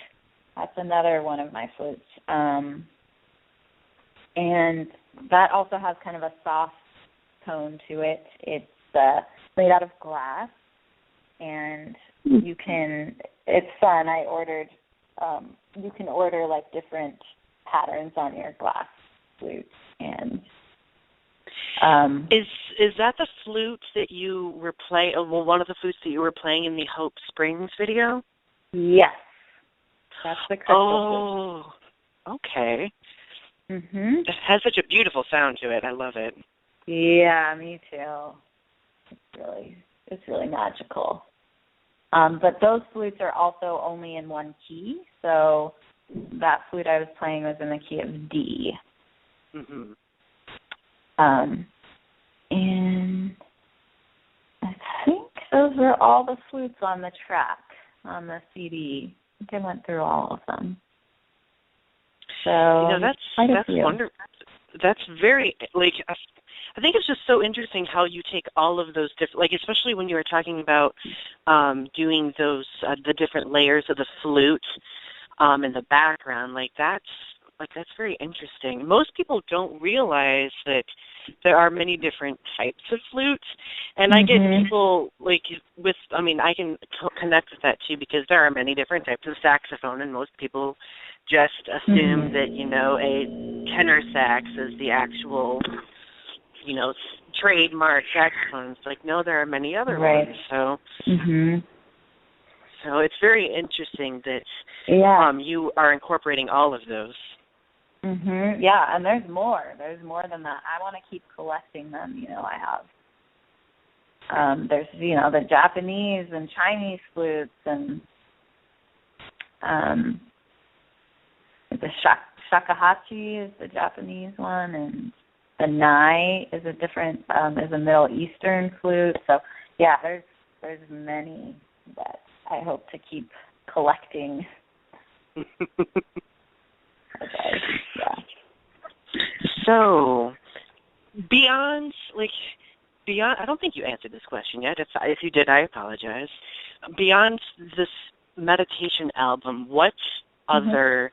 That's another one of my flutes. And that also has kind of a soft tone to it. It's made out of glass, and it's fun. I ordered, you can order like different patterns on your glass flute, and is that the flute that you were playing? Well, one of the flutes that you were playing in the Hope Springs video? Yes, that's the crystal flute. Oh, okay. It has such a beautiful sound to it. I love it. Yeah, me too. It's really magical. But those flutes are also only in one key. So that flute I was playing was in the key of D. And I think those were all the flutes on the track, on the CD. I think I went through all of them. So that's wonderful. That's very, I think it's just so interesting how you take all of those different, especially when you were talking about doing those, the different layers of the flute in the background. That's very interesting. Most people don't realize that there are many different types of flutes, and I get people I can connect with that too, because there are many different types of saxophone, and most people just assume that, a tenor sax is the actual, trademark saxophone. It's no, there are many other ones. So, so it's very interesting that you are incorporating all of those. Yeah, and there's more. There's more than that. I want to keep collecting them. I have. There's, the Japanese and Chinese flutes, and the shakuhachi is the Japanese one, and the nai is is a Middle Eastern flute. So yeah, there's many that I hope to keep collecting. So, beyond, I don't think you answered this question yet. If you did, I apologize. Beyond this meditation album, what other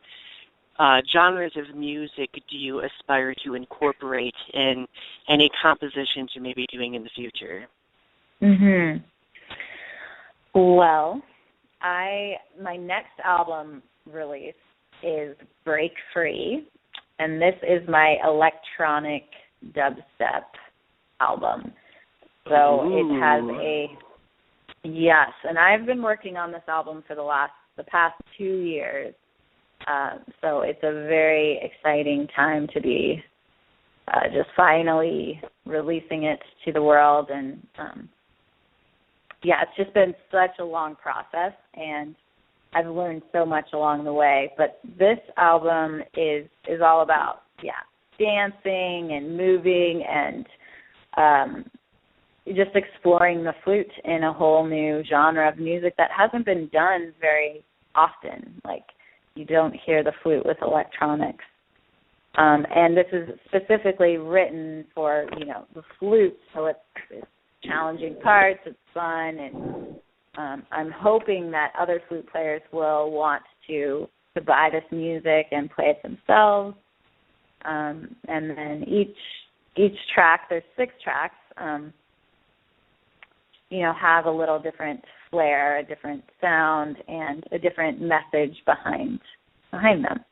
genres of music do you aspire to incorporate in any compositions you may be doing in the future? Well, my next album release is Break Free, and this is my electronic dubstep album. So it has and I've been working on this album for the past 2 years. So it's a very exciting time to be just finally releasing it to the world. And it's just been such a long process, and I've learned so much along the way. But this album is all about dancing and moving, and just exploring the flute in a whole new genre of music that hasn't been done very often. Like, you don't hear the flute with electronics. And this is specifically written for, the flute, so it's challenging parts, it's fun, and I'm hoping that other flute players will want to buy this music and play it themselves. And then each track, there's 6 tracks, have a little different flair, a different sound, and a different message behind them.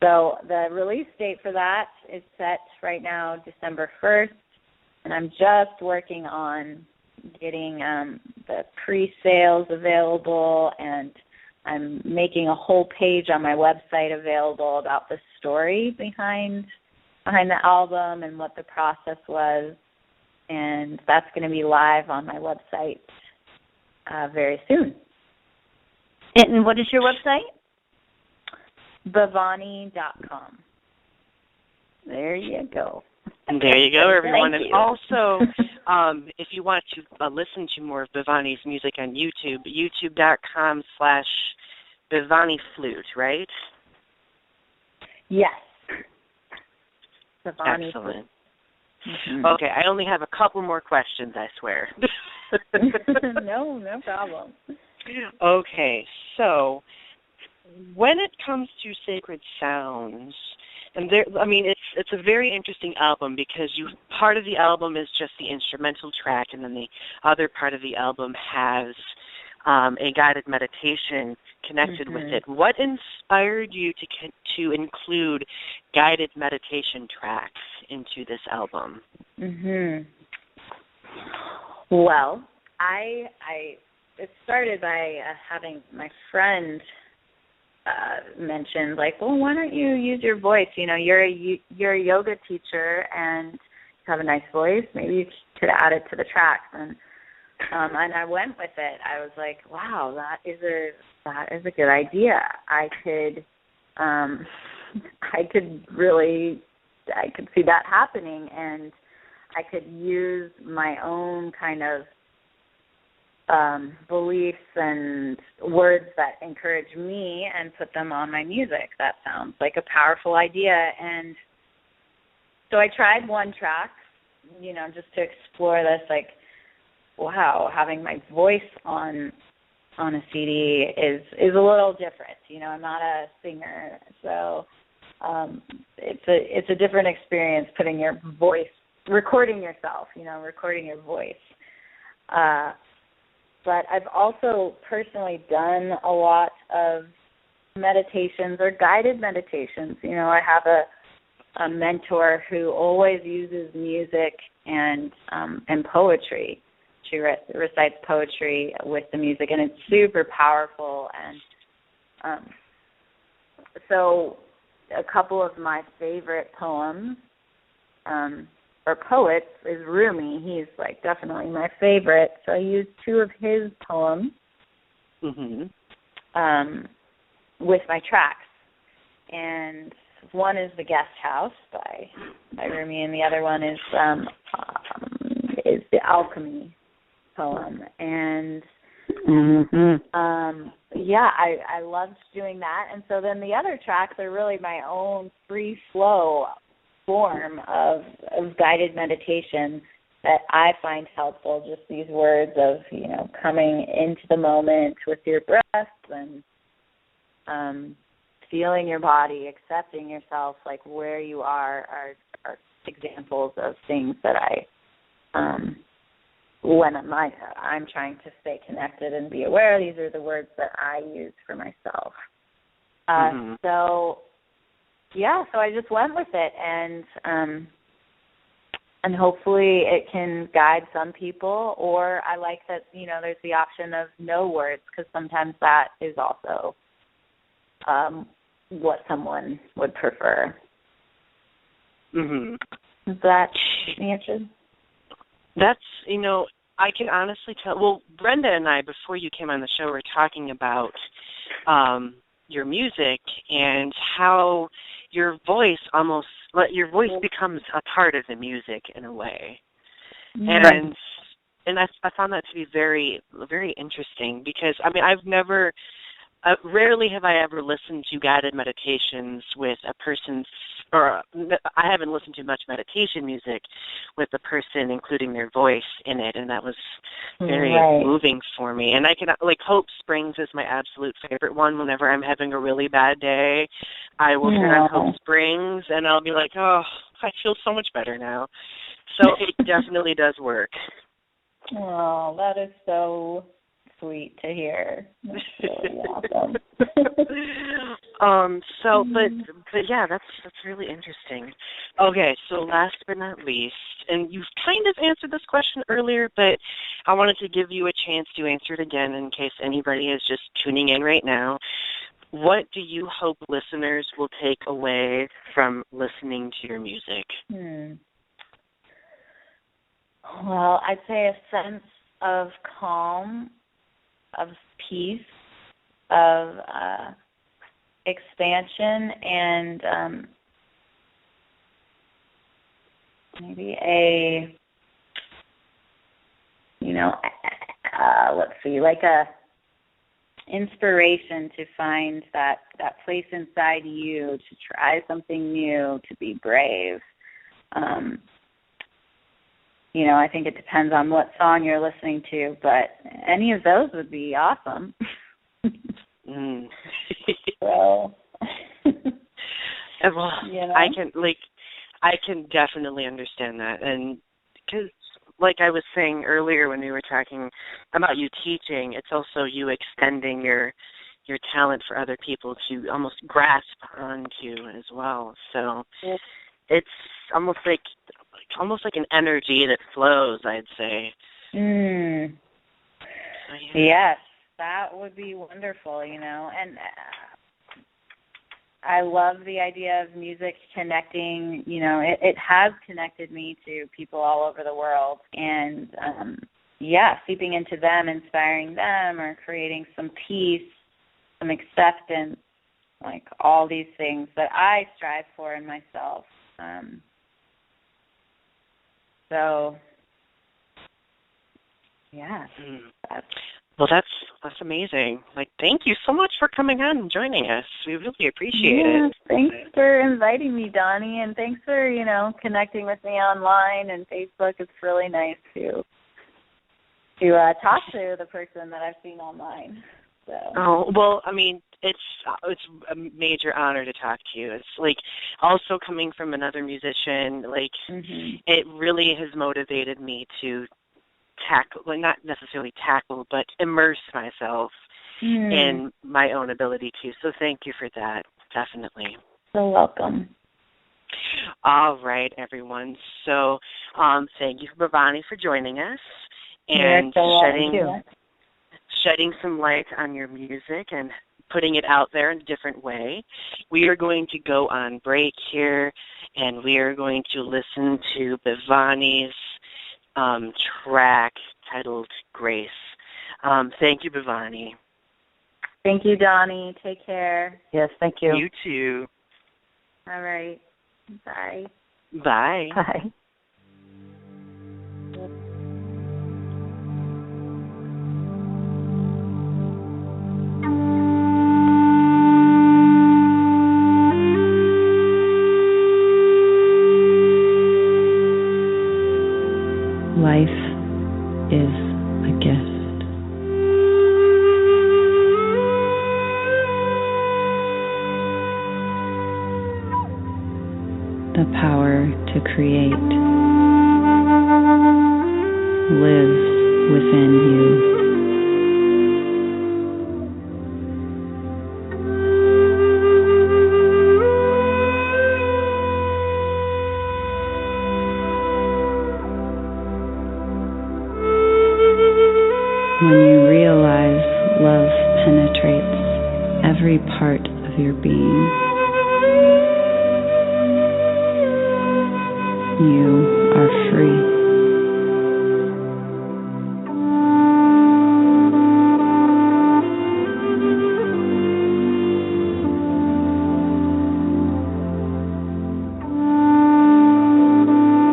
So the release date for that is set right now, December 1st, and I'm just working on getting the pre-sales available, and I'm making a whole page on my website available about the story behind the album and what the process was, and that's going to be live on my website very soon. And what is your website? Bevani.com. There you go. And there you go, everyone. Thank and you. Also, if you want to listen to more of Bevani's music on YouTube, youtube.com/Bevani Flute, right? Yes. Bevani Excellent. Mm-hmm. Okay, I only have a couple more questions, I swear. No problem. Okay, so when it comes to Sacred Sounds, and it's a very interesting album because part of the album is just the instrumental track, and then the other part of the album has a guided meditation connected with it. What inspired you to include guided meditation tracks into this album? Well, it started by having my friend mentioned, like, well, why don't you use your voice? You're a yoga teacher and you have a nice voice. Maybe you could add it to the tracks. And I went with it. I was like, wow, that is a good idea. I could see that happening, and I could use my own kind of beliefs and words that encourage me and put them on my music. That sounds like a powerful idea. And so I tried one track, just to explore this, like, wow, having my voice on a CD is a little different. I'm not a singer, so it's a different experience putting your voice, recording yourself, recording your voice. But I've also personally done a lot of meditations or guided meditations. I have a mentor who always uses music and poetry. She recites poetry with the music, and it's super powerful. And so a couple of my favorite poems or poets is Rumi. He's like definitely my favorite. So I used 2 of his poems with my tracks. And one is The Guest House by Rumi, and the other one is The Alchemy poem. And I loved doing that. And so then the other tracks are really my own free flow form of guided meditation that I find helpful. Just these words of, coming into the moment with your breath and feeling your body, accepting yourself, like where you are examples of things that when I'm trying to stay connected and be aware, these are the words that I use for myself. So I just went with it, and hopefully it can guide some people, or I like that, there's the option of no words, because sometimes that is also what someone would prefer. Is that answered? That's, I can honestly tell. Well, Brenda and I, before you came on the show, were talking about your music and how your voice becomes a part of the music in a way. And and I found that to be very, very interesting because, I mean, rarely have I ever listened to guided meditations with a person's, or I haven't listened to much meditation music with a person including their voice in it, and that was very moving for me. And I can, like, Hope Springs is my absolute favorite one. Whenever I'm having a really bad day, I will turn on Hope Springs, and I'll be like, oh, I feel so much better now. So it definitely does work. Oh, that is so sweet to hear. That's really awesome. But yeah, that's really interesting. Okay, so last but not least, and you've kind of answered this question earlier, but I wanted to give you a chance to answer it again in case anybody is just tuning in right now. What do you hope listeners will take away from listening to your music? Well, I'd say a sense of calm, of peace, of expansion, and maybe like a inspiration to find that place inside you to try something new, to be brave. I think it depends on what song you're listening to, but any of those would be awesome. So, well, I can definitely understand that, and because, like I was saying earlier when we were talking about you teaching, it's also you extending your talent for other people to almost grasp onto as well. So it's almost like an energy that flows, I'd say. So, yeah. Yes, that would be wonderful, and I love the idea of music connecting. It has connected me to people all over the world, and seeping into them, inspiring them, or creating some peace, some acceptance, like all these things that I strive for in myself. So, yeah. That's amazing. Like, thank you so much for coming on and joining us. We really appreciate it. Thanks for inviting me, Donny, and thanks for, connecting with me online and Facebook. It's really nice to talk to the person that I've seen online. So. Oh, well, I mean, it's a major honor to talk to you. It's like also coming from another musician, like it really has motivated me to not necessarily tackle, but immerse myself in my own ability to. So thank you for that, definitely. So welcome. All right, everyone. So thank you, Bevani, for joining us and shedding some light on your music and putting it out there in a different way. We are going to go on break here, and we are going to listen to Bevani's track titled Grace. Thank you, Bevani. Thank you, Donny. Take care. Yes, thank you. You too. All right. Bye. Bye. Bye. Life is a gift. The power to create lives within you. When you realize love penetrates every part of your being, you are free.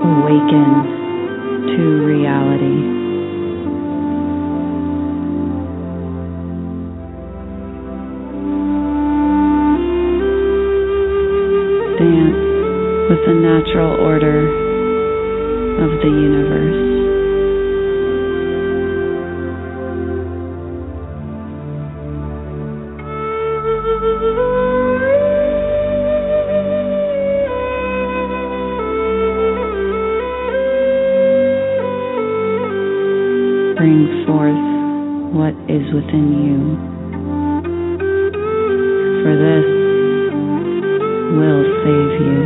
Awaken to reality. natural order of the universe. Bring forth what is within you, for this will save you.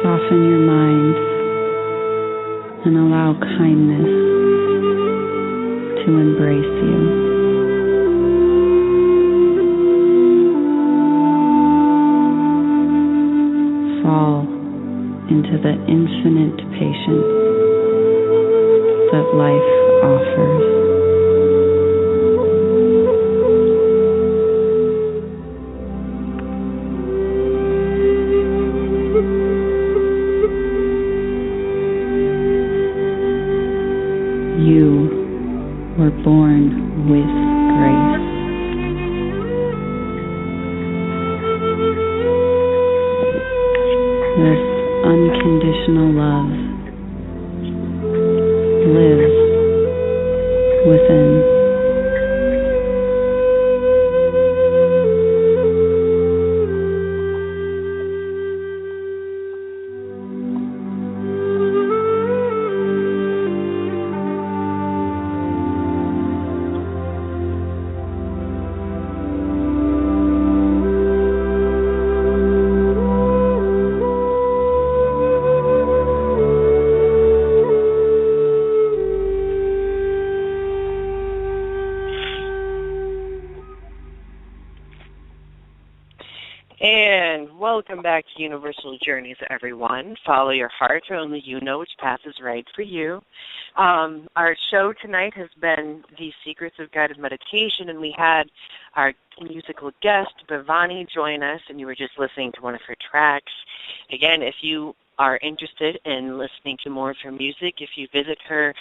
Soften your mind and allow kindness to embrace you. Fall into the infinite patience that life offers. You were born with grace. This unconditional love lives within. And welcome back to Universal Journeys, everyone. Follow your heart, for only you know which path is right for you. Our show tonight has been The Secrets of Guided Meditation, and we had our musical guest, Bevani, join us, and you were just listening to one of her tracks. Again, if you are interested in listening to more of her music, if you visit her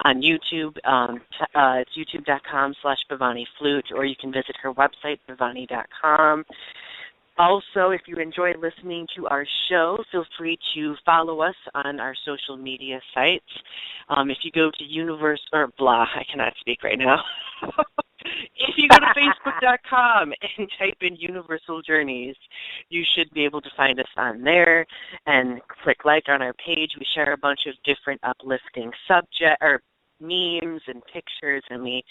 on YouTube, it's youtube.com/Bevani Flute, or you can visit her website, bevani.com. Also, if you enjoy listening to our show, feel free to follow us on our social media sites. If you go to I cannot speak right now. If you go to Facebook.com and type in Universal Journeys, you should be able to find us on there and click like on our page. We share a bunch of different uplifting memes and pictures, and we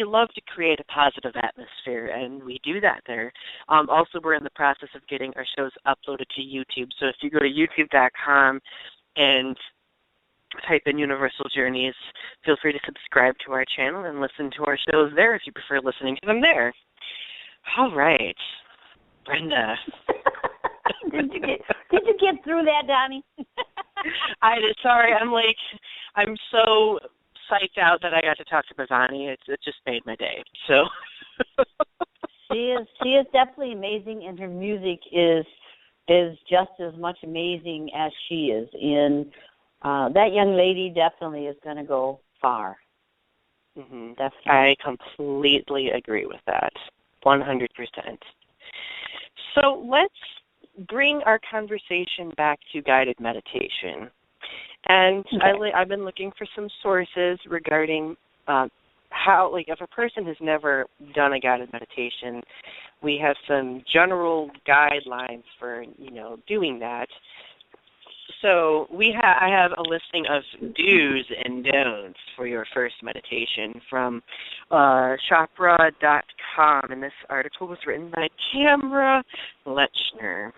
love to create a positive atmosphere, and we do that there. Also, we're in the process of getting our shows uploaded to YouTube, so if you go to youtube.com and type in Universal Journeys, feel free to subscribe to our channel and listen to our shows there if you prefer listening to them there. All right, Brenda. Did you get through that, Donny? Sorry, I'm so psyched out that I got to talk to Bevani. It just made my day. So she is definitely amazing, and her music is just as much amazing as she is. And that young lady definitely is going to go far. Mm-hmm. Definitely. I completely agree with that, 100%. So let's bring our conversation back to guided meditation. And okay. I've been looking for some sources regarding how, if a person has never done a guided meditation, we have some general guidelines for, doing that. So I have a listing of do's and don'ts for your first meditation from chakra.com, and this article was written by Tamra Lechner.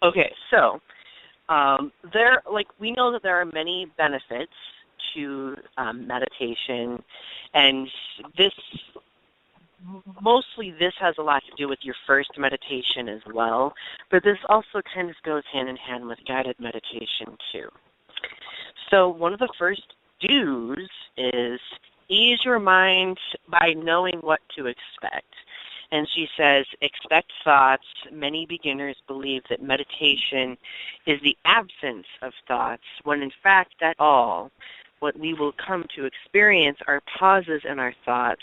Okay, so we know that there are many benefits to meditation, and this has a lot to do with your first meditation as well, but this also kind of goes hand in hand with guided meditation too. So one of the first do's is ease your mind by knowing what to expect. And she says, expect thoughts. Many beginners believe that meditation is the absence of thoughts, when in fact that's all. What we will come to experience are pauses in our thoughts,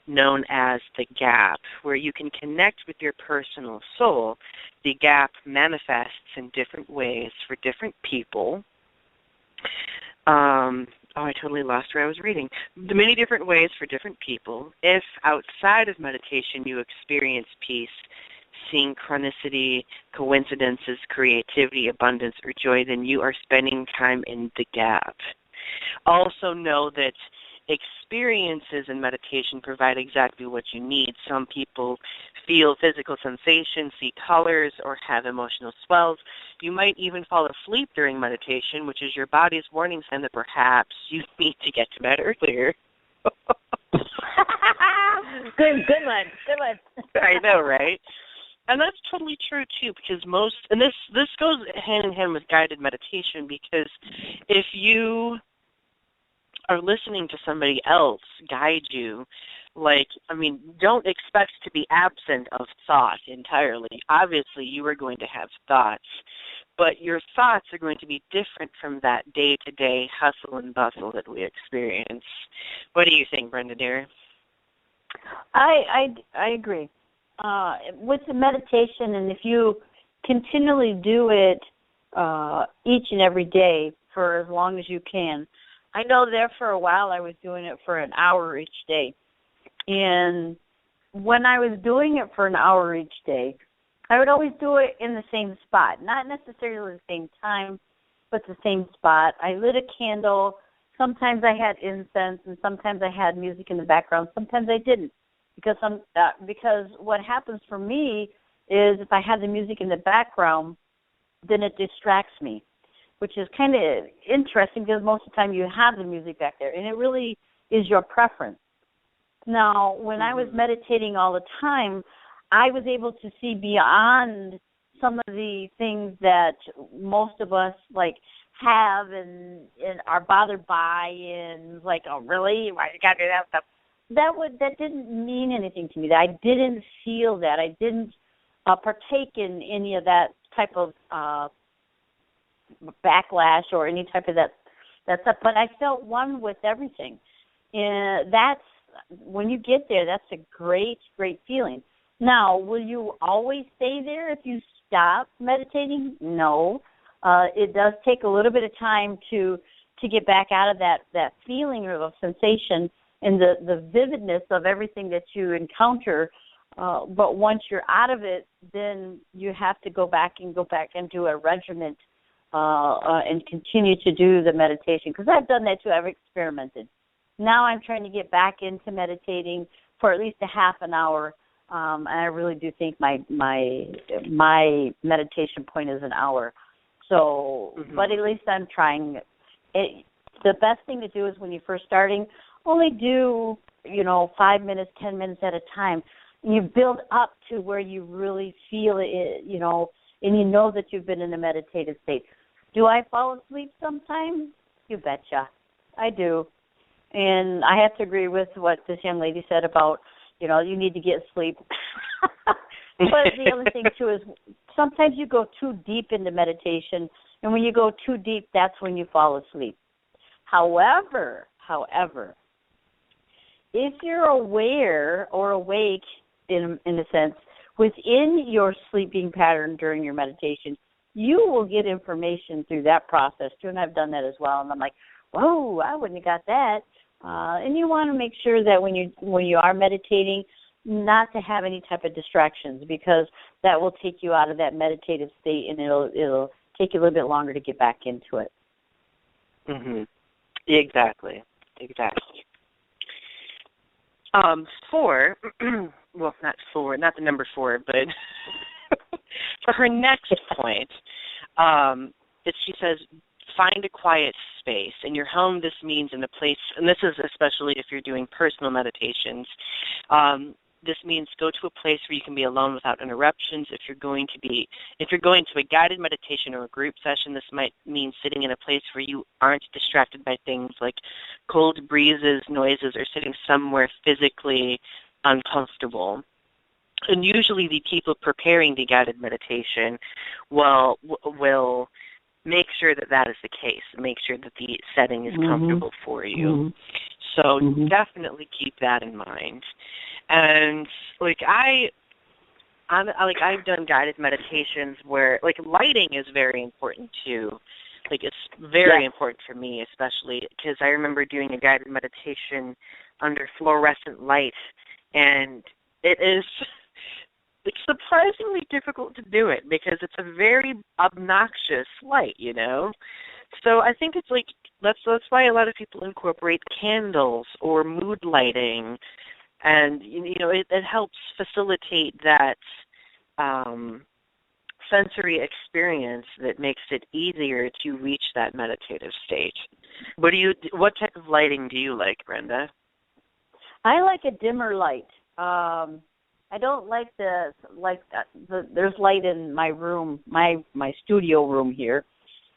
known as the gap, where you can connect with your personal soul. The gap manifests in different ways for different people. I totally lost where I was reading. The many different ways for different people. If outside of meditation you experience peace, synchronicity, coincidences, creativity, abundance, or joy, then you are spending time in the gap. Also know that experiences in meditation provide exactly what you need. Some people feel physical sensations, see colors, or have emotional swells. You might even fall asleep during meditation, which is your body's warning sign that perhaps you need to get to bed earlier. Good one. I know, right? And that's totally true, too, because and this goes hand in hand with guided meditation, because if you are listening to somebody else guide you, don't expect to be absent of thought entirely. Obviously, you are going to have thoughts, but your thoughts are going to be different from that day-to-day hustle and bustle that we experience. What do you think, Brenda, dear? I agree. With the meditation, and if you continually do it each and every day for as long as you can. I know there for a while I was doing it for an hour each day. And when I was doing it for an hour each day, I would always do it in the same spot. Not necessarily the same time, but the same spot. I lit a candle. Sometimes I had incense, and sometimes I had music in the background. Sometimes I didn't. Because what happens for me is if I have the music in the background, then it distracts me, which is kind of interesting because most of the time you have the music back there, and it really is your preference. Now, when I was meditating all the time, I was able to see beyond some of the things that most of us have and are bothered by, and oh, really? Why you got to do that stuff? That didn't mean anything to me. I didn't feel that. I didn't partake in any of that type of backlash or any type of that stuff. But I felt one with everything, and that's when you get there. That's a great feeling. Now, will you always stay there if you stop meditating? No. It does take a little bit of time to get back out of that feeling or the sensation and the vividness of everything that you encounter. But once you're out of it, then you have to go back and do a regimen and continue to do the meditation. Because I've done that too. I've experimented. Now I'm trying to get back into meditating for at least a half an hour. And I really do think my meditation point is an hour. So, but at least I'm trying it. The best thing to do is when you're first starting, only do, 5 minutes, 10 minutes at a time. And you build up to where you really feel it, and you know that you've been in a meditative state. Do I fall asleep sometimes? You betcha. I do. And I have to agree with what this young lady said about, you need to get sleep. But the other thing, too, is sometimes you go too deep into meditation, and when you go too deep, that's when you fall asleep. However, if you're aware or awake, in a sense, within your sleeping pattern during your meditation, you will get information through that process, too, and I've done that as well, and I'm like, whoa, I wouldn't have got that. And you want to make sure that when you are meditating, not to have any type of distractions, because that will take you out of that meditative state, and it'll take you a little bit longer to get back into it. Exactly. 4, well, not 4, not the number 4, but for her next point, she says, find a quiet space. In your home, this means in a place, and this is especially if you're doing personal meditations, this means go to a place where you can be alone without interruptions. If you're going to a guided meditation or a group session, this might mean sitting in a place where you aren't distracted by things like cold breezes, noises, or sitting somewhere physically uncomfortable. And usually the people preparing the guided meditation will make sure that that is the case, make sure that the setting is comfortable for you. So definitely keep that in mind. And I've done guided meditations where lighting is very important too. It's very important for me, especially because I remember doing a guided meditation under fluorescent light, and it's surprisingly difficult to do it because it's a very obnoxious light, So I think it's that's why a lot of people incorporate candles or mood lighting, and it helps facilitate that sensory experience that makes it easier to reach that meditative state. What type of lighting do you like, Brenda? I like a dimmer light. I don't like there's light in my room, my studio room here,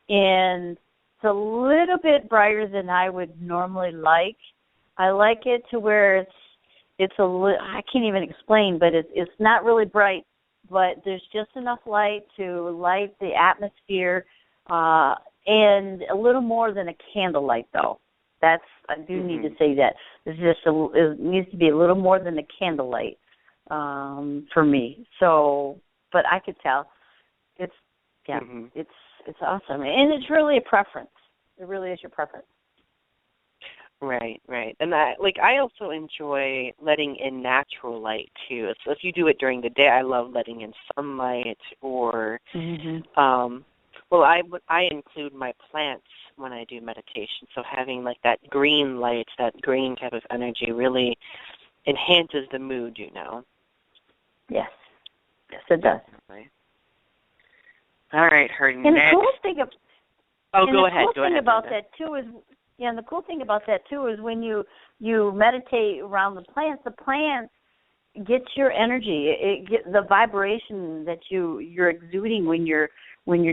and it's a little bit brighter than I would normally like. I like it to where it's I can't even explain, but it's not really bright, but there's just enough light to light the atmosphere, and a little more than a candlelight, though. I do need to say that. It needs to be a little more than a candlelight for me. So, but I could tell it's awesome, and it's really a preference. It really is your preference. Right. And I also enjoy letting in natural light too. So if you do it during the day, I love letting in sunlight or I include my plants when I do meditation. So having that green light, that green type of energy really enhances the mood, Yes, it does. Definitely. All right, her next. And the cool thing go ahead. The cool thing about that too is, and the cool thing about that too is when you meditate around the plants get your energy. It get the vibration that you're exuding when you're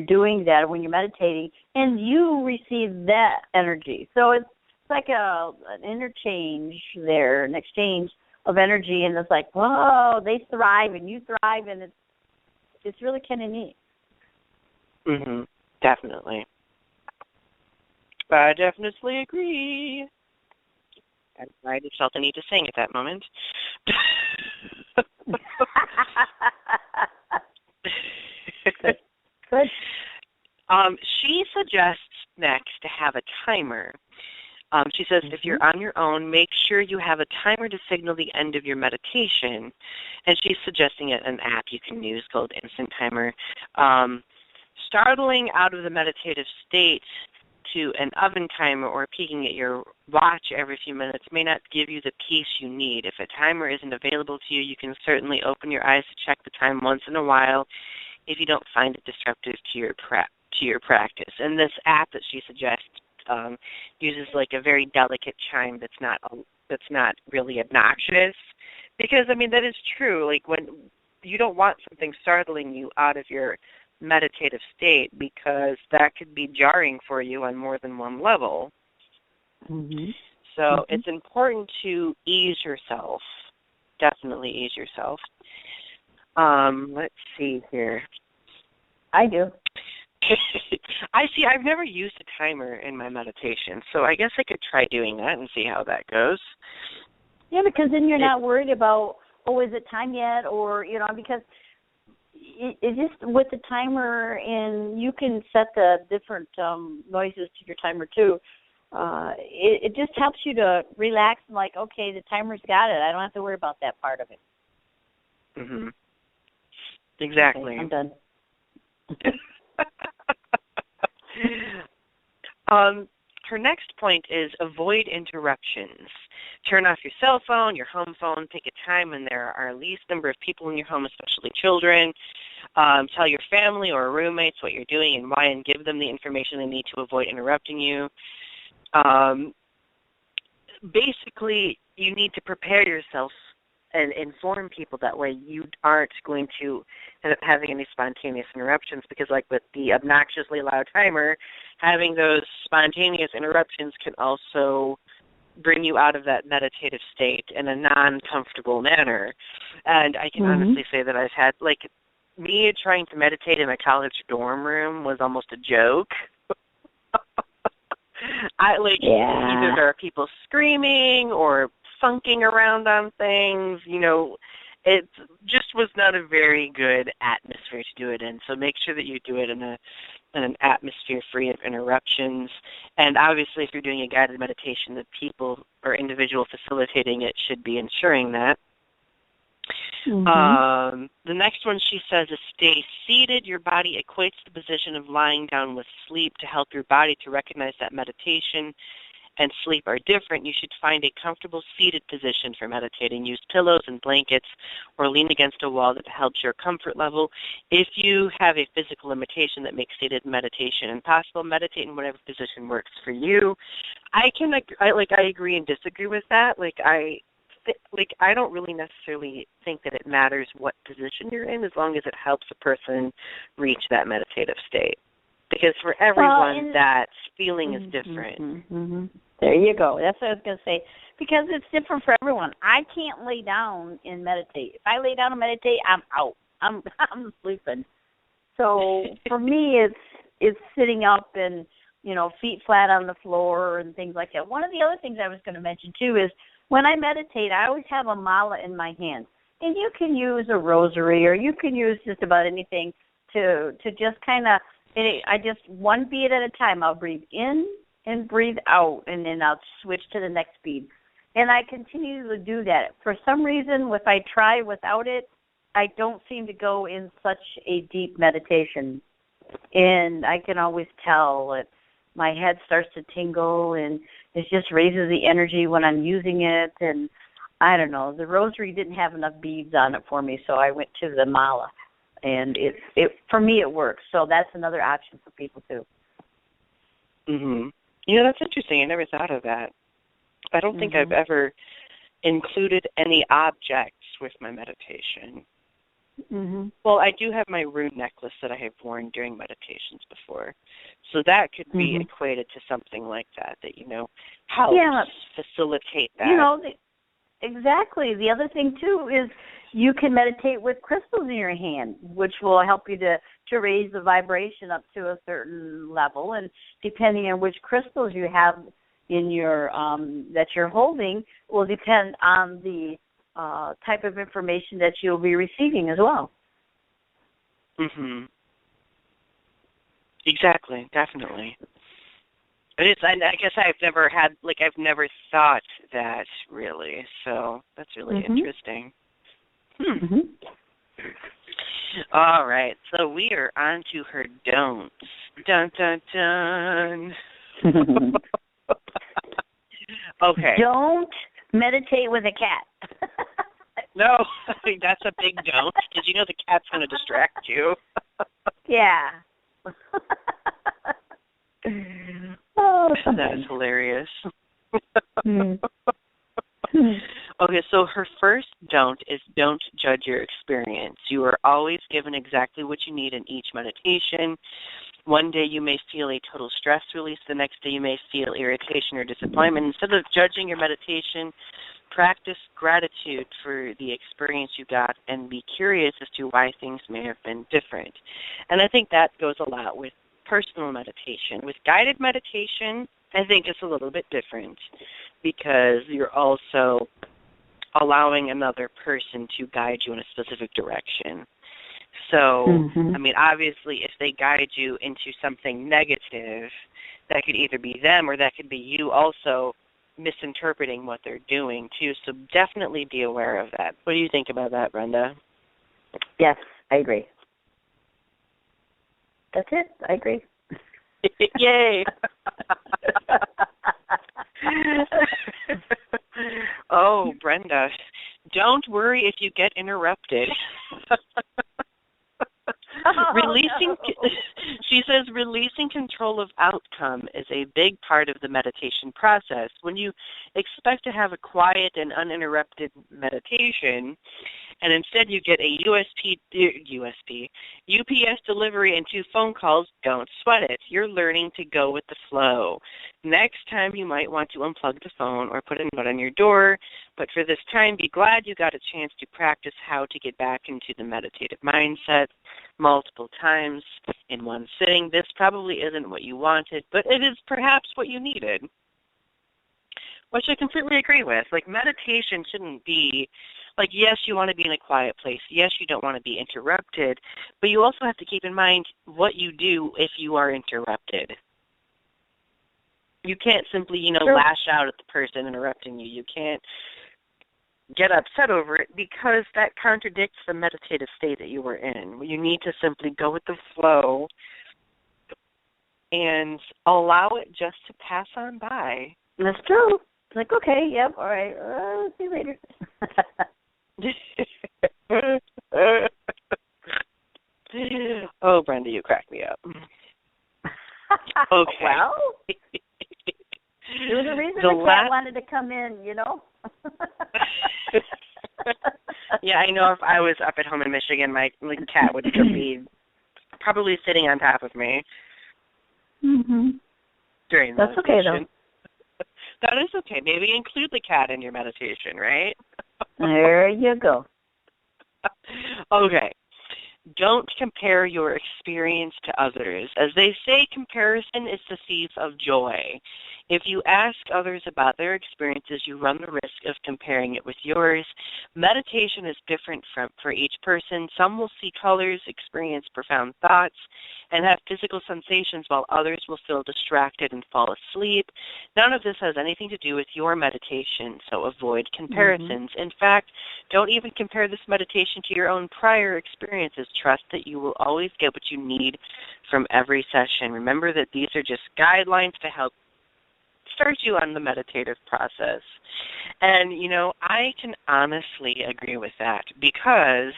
doing that, when you're meditating, and you receive that energy. So it's like an interchange there, an exchange of energy, and it's like, whoa, they thrive and you thrive, and it's really kind of neat. Definitely. I definitely agree. I just felt the need to sing at that moment. Good. She suggests next to have a timer. She says if you're on your own, make sure you have a timer to signal the end of your meditation. And she's suggesting an app you can use called Instant Timer. Startling out of the meditative state to an oven timer or peeking at your watch every few minutes may not give you the peace you need. If a timer isn't available to you, you can certainly open your eyes to check the time once in a while if you don't find it disruptive to your practice. And this app that she suggests uses a very delicate chime that's not really obnoxious, because that is true. When you don't want something startling you out of your meditative state, because that could be jarring for you on more than one level. So it's important to ease yourself. Definitely ease yourself. Let's see here. I do. I've never used a timer in my meditation, so I guess I could try doing that and see how that goes. Yeah, because then you're not worried about, is it time yet? Or, because it's just with the timer, and you can set the different noises to your timer too. It just helps you to relax and okay, the timer's got it. I don't have to worry about that part of it. Exactly. Okay, I'm done. Her next point is avoid interruptions. Turn off your cell phone, your home phone. Pick a time when there are least number of people in your home, especially children. Tell your family or roommates what you're doing and why, and give them the information they need to avoid interrupting you. Basically, you need to prepare yourself and inform people. That way you aren't going to end up having any spontaneous interruptions, because with the obnoxiously loud timer, having those spontaneous interruptions can also bring you out of that meditative state in a non-comfortable manner. And I can honestly say that I've had, like, me trying to meditate in a college dorm room was almost a joke. Either there are people screaming or funking around on things, you know. It just was not a very good atmosphere to do it in. So make sure that you do it in an atmosphere free of interruptions. And obviously, if you're doing a guided meditation, the people or individual facilitating it should be ensuring that. The next one, she says, is stay seated. Your body equates the position of lying down with sleep. To help your body to recognize that meditation and sleep are different, you should find a comfortable seated position for meditating. Use pillows and blankets or lean against a wall that helps your comfort level. If you have a physical limitation that makes seated meditation impossible, meditate in whatever position works for you. I agree and disagree with that. I don't really necessarily think that it matters what position you're in as long as it helps a person reach that meditative state. Because for everyone, that feeling is different. There you go. That's what I was going to say. Because it's different for everyone. I can't lay down and meditate. If I lay down and meditate, I'm out. I'm sleeping. So for me, it's sitting up and, you know, feet flat on the floor and things like that. One of the other things I was going to mention, too, is when I meditate, I always have a mala in my hand. And you can use a rosary or you can use just about anything to just kind of, I just one beat at a time. I'll breathe in and breathe out, and then I'll switch to the next beat. And I continue to do that. For some reason, if I try without it, I don't seem to go in such a deep meditation. And I can always tell that my head starts to tingle, and it just raises the energy when I'm using it. And I don't know, the rosary didn't have enough beads on it for me, so I went to the mala. And it for me, it works. So that's another option for people, too. You know, that's interesting. I never thought of that. I don't think I've ever included any objects with my meditation. Well, I do have my rune necklace that I have worn during meditations before. So that could be equated to something like that, you know, helps facilitate that. You know, exactly. The other thing, too, is you can meditate with crystals in your hand, which will help you to raise the vibration up to a certain level. And depending on which crystals you have in your that you're holding will depend on the type of information that you'll be receiving as well. Exactly, definitely. But I guess I've never thought that really. So that's really interesting. All right, so we are on to her don'ts. Dun, dun, dun. Okay. Don't meditate with a cat. No, that's a big don't, because you know the cat's going to distract you. Yeah. That is hilarious. Okay, so her first don't is don't judge your experience. You are always given exactly what you need in each meditation. One day you may feel a total stress release. The next day you may feel irritation or disappointment. Instead of judging your meditation, practice gratitude for the experience you got and be curious as to why things may have been different. And I think that goes a lot with personal meditation. With guided meditation, I think it's a little bit different because you're also allowing another person to guide you in a specific direction. So, I mean, obviously, if they guide you into something negative, that could either be them or that could be you also misinterpreting what they're doing, too. So definitely be aware of that. What do you think about that, Brenda? Yes, I agree. That's it. I agree. Yay! Oh, Brenda, don't worry if you get interrupted. Oh, Releasing, no. she says, releasing control of outcome is a big part of the meditation process. When you expect to have a quiet and uninterrupted meditation, and instead you get a UPS delivery and 2 phone calls, don't sweat it. You're learning to go with the flow. Next time you might want to unplug the phone or put a note on your door, but for this time be glad you got a chance to practice how to get back into the meditative mindset multiple times in one sitting. This probably isn't what you wanted, but it is perhaps what you needed, which I completely agree with. Like, meditation shouldn't be, like, yes, you want to be in a quiet place. Yes, you don't want to be interrupted, but you also have to keep in mind what you do if you are interrupted. You can't simply, Sure. lash out at the person interrupting you. You can't get upset over it because that contradicts the meditative state that you were in. You need to simply go with the flow and allow it just to pass on by. That's true. It's like, okay, yep, all right, see you later. Oh, Brenda, you crack me up. Okay. Well, there was a reason the cat wanted to come in, Yeah, I know if I was up at home in Michigan, my cat would still be probably sitting on top of me during That's meditation. okay, though. That is okay. Maybe include the cat in your meditation, right? There you go. Okay. Don't compare your experience to others. As they say, comparison is the thief of joy. If you ask others about their experiences, you run the risk of comparing it with yours. Meditation is different for each person. Some will see colors, experience profound thoughts, and have physical sensations, while others will feel distracted and fall asleep. None of this has anything to do with your meditation, so avoid comparisons. In fact, don't even compare this meditation to your own prior experiences. Trust that you will always get what you need from every session. Remember that these are just guidelines to help start you on the meditative process. And, I can honestly agree with that because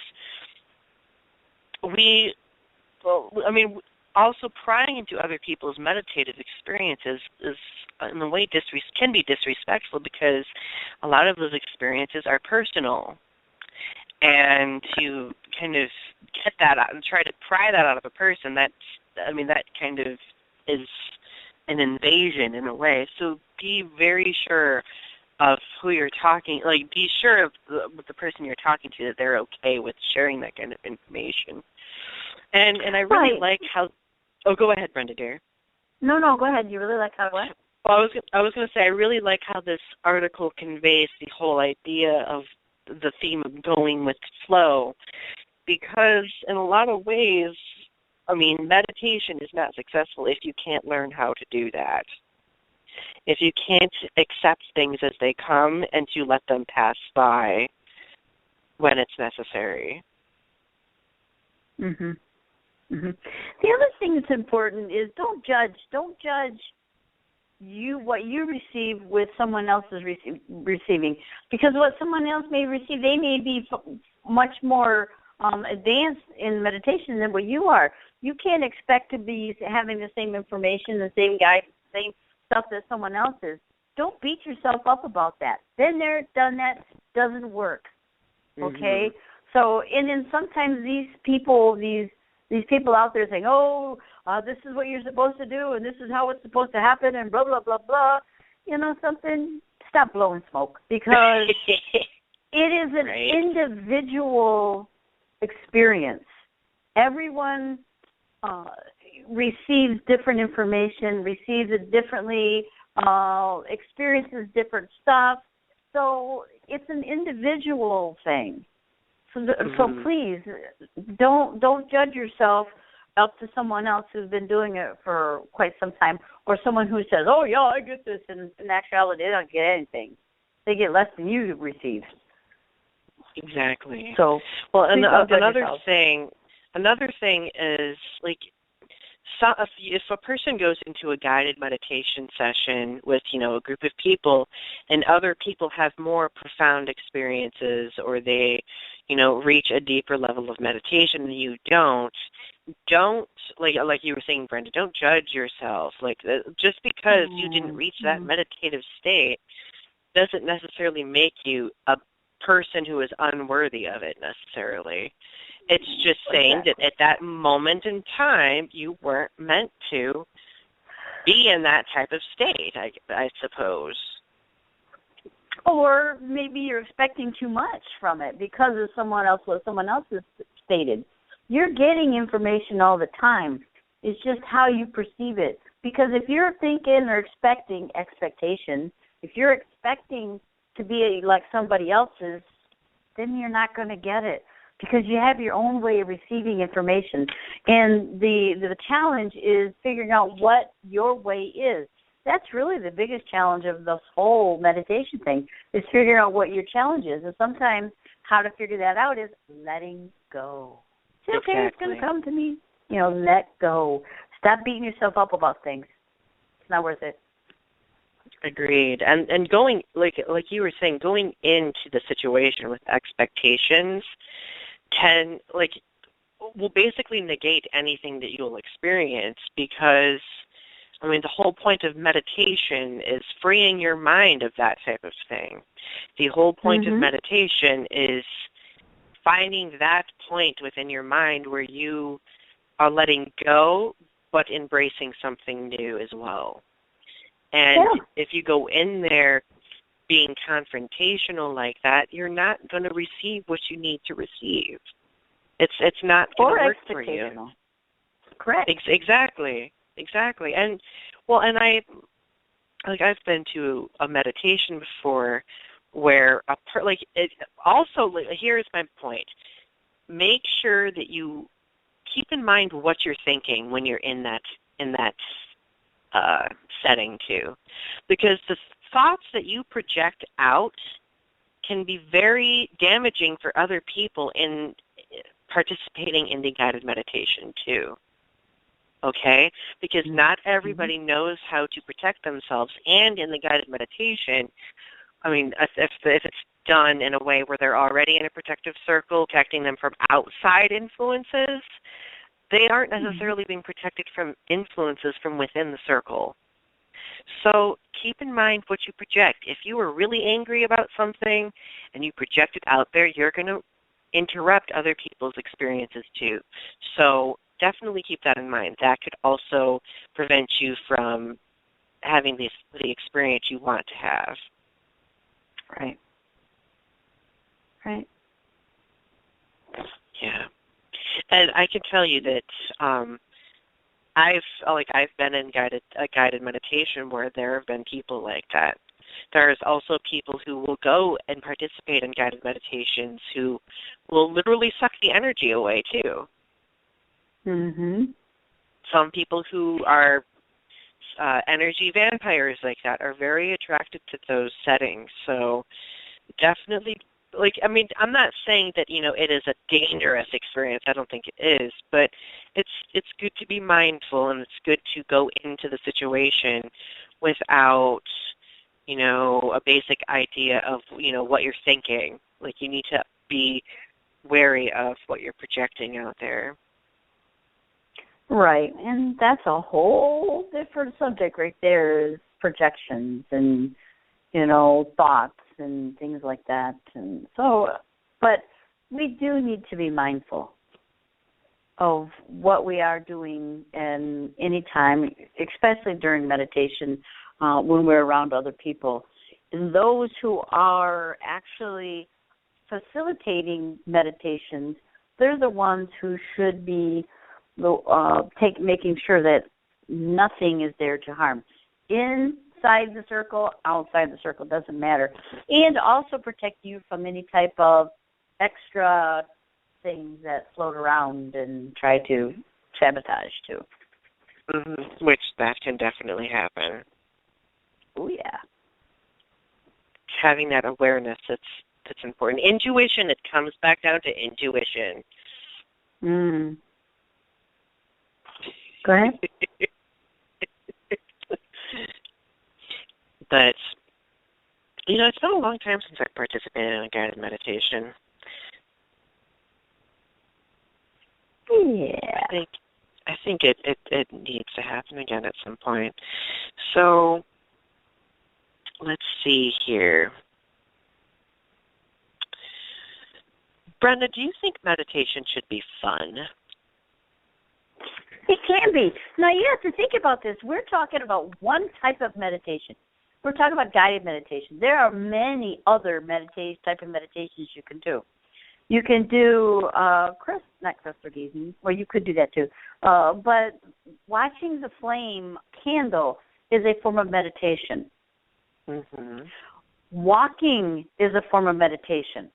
also prying into other people's meditative experiences is in a way can be disrespectful because a lot of those experiences are personal. And to kind of get that out and try to pry that out of a person, that kind of is an invasion in a way. So be very sure of who you're talking, be sure of the person you're talking to, that they're okay with sharing that kind of information. And I really like how, go ahead, Brenda, dear. No, go ahead. You really like how what? Well, I was going to say, I really like how this article conveys the whole idea of the theme of going with flow, because in a lot of ways, meditation is not successful if you can't learn how to do that. If you can't accept things as they come and to let them pass by when it's necessary. The other thing that's important is don't judge what you receive with someone else's receiving, because what someone else may receive, they may be much more advanced in meditation than what you are. You can't expect to be having the same information, the same stuff that someone else is. Don't beat yourself up about that. Been there, done that, doesn't work. Okay? So, and then sometimes these people out there saying, this is what you're supposed to do, and this is how it's supposed to happen, and blah, blah, blah, blah. Something, stop blowing smoke, because it is an individual experience. Everyone receives different information, receives it differently, experiences different stuff. So it's an individual thing. So please don't judge yourself up to someone else who's been doing it for quite some time, or someone who says, "Oh yeah, I get this," and in actuality they don't get anything. They get less than you receive. Exactly. So another thing is So if a person goes into a guided meditation session with, a group of people, and other people have more profound experiences, or they, reach a deeper level of meditation than you don't like you were saying, Brenda, don't judge yourself. Like, just because you didn't reach that meditative state doesn't necessarily make you a person who is unworthy of it necessarily. It's just saying that at that moment in time, you weren't meant to be in that type of state, I suppose. Or maybe you're expecting too much from it because of what someone else has stated. You're getting information all the time. It's just how you perceive it. Because if you're thinking or expectation, if you're expecting to be like somebody else's, then you're not going to get it, because you have your own way of receiving information. And the challenge is figuring out what your way is. That's really the biggest challenge of this whole meditation thing, is figuring out what your challenge is. And sometimes how to figure that out is letting go. Say, okay, It's going to come to me. Let go. Stop beating yourself up about things. It's not worth it. Agreed. And going, like you were saying, going into the situation with expectations will basically negate anything that you'll experience, because, the whole point of meditation is freeing your mind of that type of thing. The whole point of meditation is finding that point within your mind where you are letting go but embracing something new as well. And if you go in there being confrontational like that, you're not going to receive what you need to receive. It's not going to work for you. Correct. Exactly. And I've been to a meditation before where here's my point. Make sure that you keep in mind what you're thinking when you're in that setting too, because the thoughts that you project out can be very damaging for other people in participating in the guided meditation too. Okay? Because not everybody knows how to protect themselves, and in the guided meditation, if it's done in a way where they're already in a protective circle, protecting them from outside influences, they aren't necessarily being protected from influences from within the circle. So keep in mind what you project. If you are really angry about something and you project it out there, you're going to interrupt other people's experiences too. So definitely keep that in mind. That could also prevent you from having the experience you want to have. Right. Yeah. And I can tell you that I've been in a guided meditation where there have been people like that. There's also people who will go and participate in guided meditations who will literally suck the energy away too. Some people who are energy vampires like that are very attracted to those settings. So definitely, I'm not saying that, it is a dangerous experience. I don't think it is, but it's good to be mindful, and it's good to go into the situation without, a basic idea of, what you're thinking. Like, you need to be wary of what you're projecting out there. Right, and that's a whole different subject right there, is projections and, thoughts and things like that. And so, but we do need to be mindful of what we are doing, and any time, especially during meditation, when we're around other people. And those who are actually facilitating meditations, they're the ones who should be making sure that nothing is there to harm. Inside the circle, outside the circle, doesn't matter. And also protect you from any type of extra things that float around and try to sabotage too. Which that can definitely happen. Oh yeah. Having that awareness, that's important. Intuition, it comes back down to intuition. Go ahead. But, it's been a long time since I participated in a guided meditation. Yeah. I think it needs to happen again at some point. So, let's see here. Brenda, do you think meditation should be fun? It can be. Now, you have to think about this. We're talking about one type of meditation. We're talking about guided meditation. There are many other type of meditations you can do. You can do not crystal gazing, or you could do that too. But watching the flame candle is a form of meditation. Mm-hmm. Walking is a form of meditation.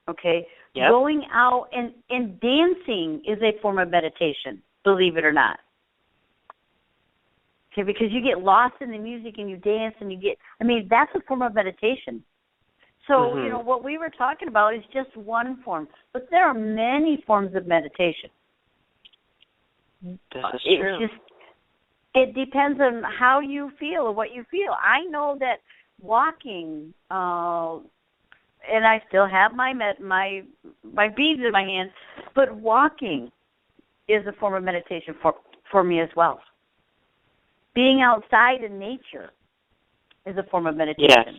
Okay? Yep. Going out and dancing is a form of meditation, believe it or not. Okay, because you get lost in the music and you dance and that's a form of meditation. So, mm-hmm. What we were talking about is just one form, but there are many forms of meditation. This is true. It depends on how you feel or what you feel. I know that walking, and I still have my beads in my hand, but walking is a form of meditation for me as well. Being outside in nature is a form of meditation. Yes,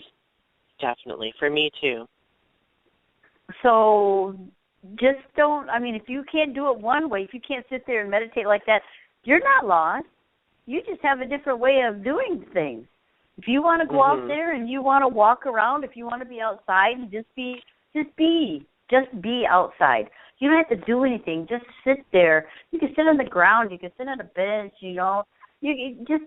definitely. For me, too. So just don't, if you can't do it one way, if you can't sit there and meditate like that, you're not lost. You just have a different way of doing things. If you want to go mm-hmm. out there and you want to walk around, if you want to be outside, just be outside. You don't have to do anything. Just sit there. You can sit on the ground. You can sit on a bench, You just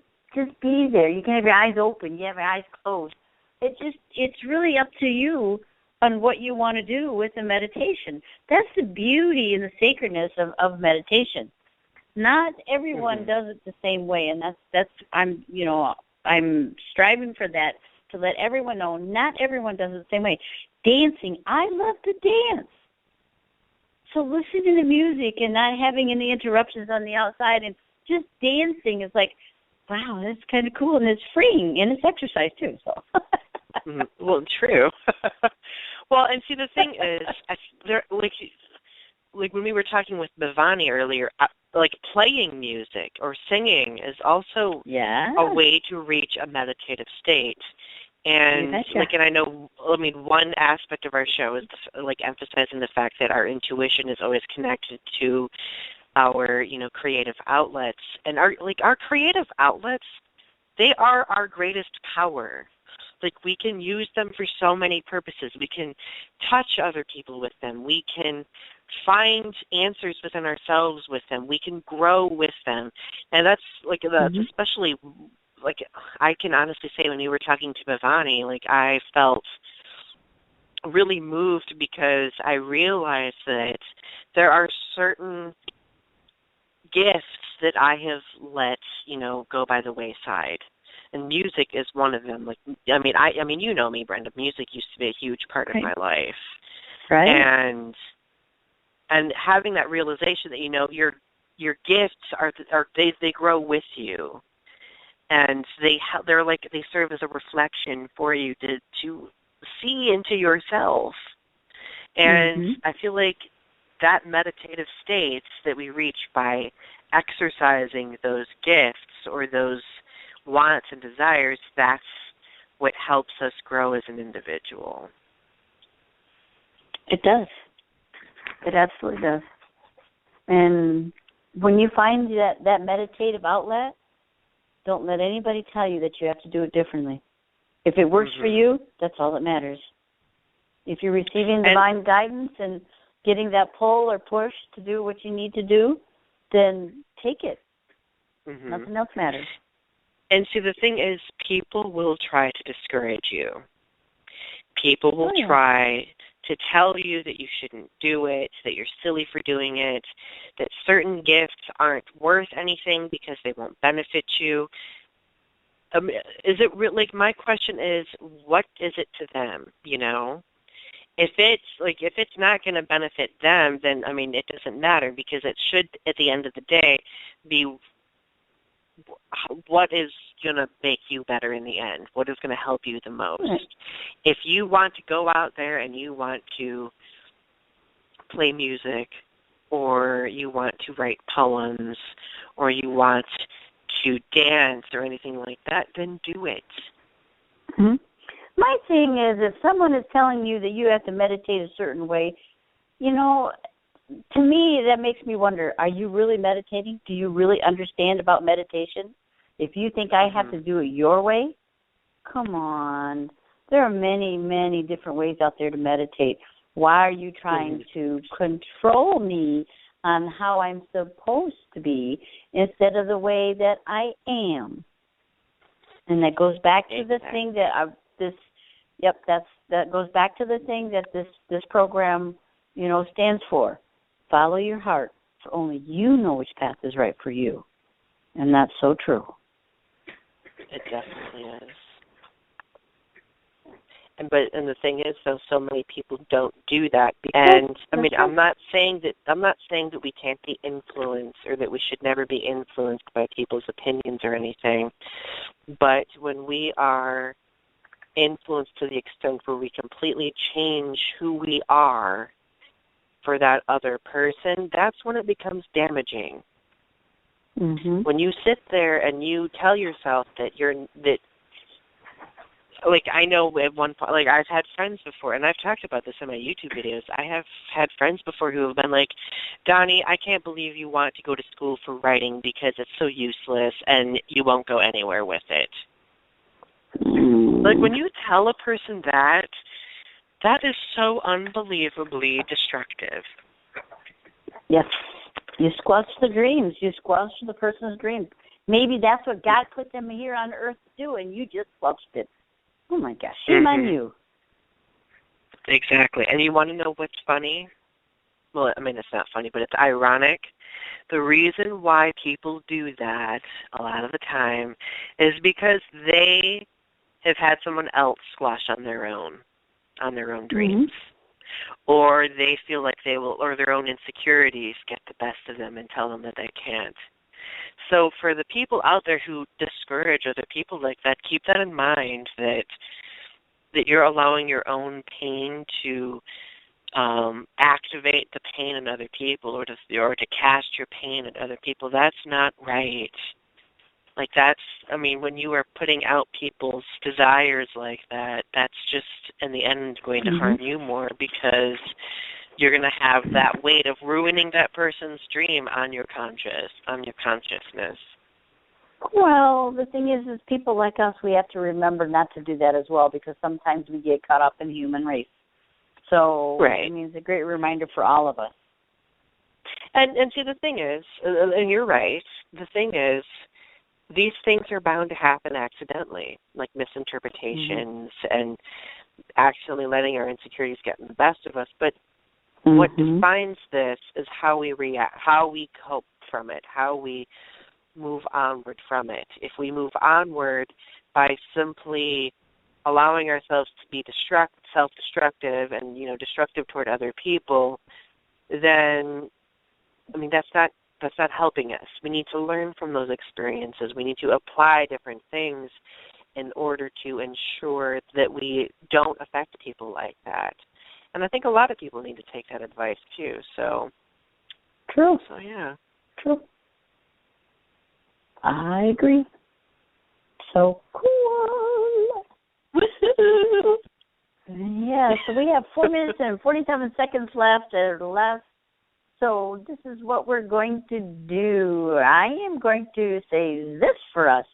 be there. You can have your eyes open. You have your eyes closed. It's really up to you on what you want to do with the meditation. That's the beauty and the sacredness of meditation. Not everyone mm-hmm. does it the same way, and that's I'm striving for that, to let everyone know not everyone does it the same way. Dancing, I love to dance. So listening to music and not having any interruptions on the outside and just dancing is like, wow, that's kind of cool, and it's freeing, and it's exercise too. So. Well, true. Well, and see, the thing is, like when we were talking with Bevani earlier, playing music or singing is also a way to reach a meditative state. And and I know, one aspect of our show is emphasizing the fact that our intuition is always connected to our, creative outlets. And our creative outlets, they are our greatest power. We can use them for so many purposes. We can touch other people with them. We can find answers within ourselves with them. We can grow with them. And that's mm-hmm. especially I can honestly say when you were talking to Bevani, I felt really moved because I realized that there are certain gifts that I have let, go by the wayside. And music is one of them. You know me, Brenda. Music used to be a huge part of my life. Right. And having that realization that your gifts they grow with you, and they serve as a reflection for you to see into yourself. And mm-hmm. I feel like that meditative state that we reach by exercising those gifts or those wants and desires, that's what helps us grow as an individual. It does. It absolutely does. And when you find that meditative outlet, don't let anybody tell you that you have to do it differently. If it works mm-hmm. for you, that's all that matters. If you're receiving divine guidance and getting that pull or push to do what you need to do, then take it. Mm-hmm. Nothing else matters. And see, the thing is, people will try to discourage you. People will try to tell you that you shouldn't do it, that you're silly for doing it, that certain gifts aren't worth anything because they won't benefit you. Is it my question is, what is it to them, if it's not going to benefit them, then I mean it doesn't matter, because it should at the end of the day be what is going to make you better in the end, what is going to help you the most. Right. If you want to go out there and you want to play music, or you want to write poems, or you want to dance or anything like that, then do it. Mm-hmm. My thing is, if someone is telling you that you have to meditate a certain way, you know, to me that makes me wonder, are you really meditating? Do you really understand about meditation? If you think I have to do it your way, come on. There are many, many different ways out there to meditate. Why are you trying to control me on how I'm supposed to be instead of the way that I am? And that goes back to the thing that that goes back to the thing that this program, you know, stands for. Follow your heart, for only you know which path is right for you. And that's so true. It definitely is. And the thing is, though, so many people don't do that. And I mean, I'm not saying that we can't be influenced, or that we should never be influenced by people's opinions or anything. But when we are influenced to the extent where we completely change who we are for that other person, that's when it becomes damaging. Mm-hmm. When you sit there and you tell yourself that like, I know at one point, like, I've had friends before, and I've talked about this in my YouTube videos. I have had friends before who have been like, Donny, I can't believe you want to go to school for writing because it's so useless and you won't go anywhere with it. Like, when you tell a person that is so unbelievably destructive. Yes. You squelch the dreams. You squelch the person's dreams. Maybe that's what God put them here on earth to do, and you just squelched it. Oh, my gosh. Shame on you. Exactly. And you want to know what's funny? Well, I mean, it's not funny, but it's ironic. The reason why people do that a lot of the time is because they have had someone else squash on their own dreams. Or they feel like they will, or their own insecurities get the best of them and tell them that they can't. So for the people out there who discourage other people like that, keep that in mind, that you're allowing your own pain to activate the pain in other people, or to cast your pain at other people. That's not right. Like, I mean, when you are putting out people's desires like that, that's just, in the end, going to harm you more, because you're going to have that weight of ruining that person's dream on your consciousness. Well, the thing is people like us, we have to remember not to do that as well, because sometimes we get caught up in the human race. So, right. I mean, it's a great reminder for all of us. And see, the thing is, and you're right, the thing is, these things are bound to happen accidentally, like misinterpretations and accidentally letting our insecurities get in the best of us. But what defines this is how we react, how we cope from it, how we move onward from it. If we move onward by simply allowing ourselves to be self-destructive and, you know, destructive toward other people, then, I mean, that's not helping us. We need to learn from those experiences. We need to apply different things in order to ensure that we don't affect people like that. And I think a lot of people need to take that advice too. So, true. So yeah, true. I agree. So cool. Yeah. So we have 4 minutes and 47 seconds left. So this is what we're going to do. I am going to say this for us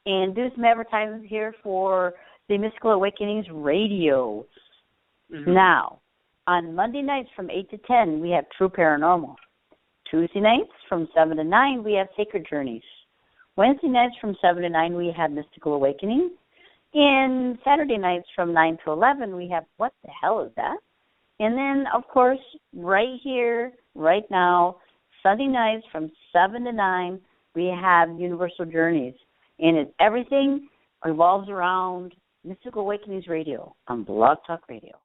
and do some advertisements here for the Mystical Awakenings Radio. Now, on Monday nights from 8 to 10, we have True Paranormal. Tuesday nights from 7 to 9, we have Sacred Journeys. Wednesday nights from 7 to 9, we have Mystical Awakening. And Saturday nights from 9 to 11, we have What the Hell Is That? And then, of course, right here, right now, Sunday nights from 7 to 9, we have Universal Journeys. And everything revolves around Mystical Awakenings Radio on Blog Talk Radio.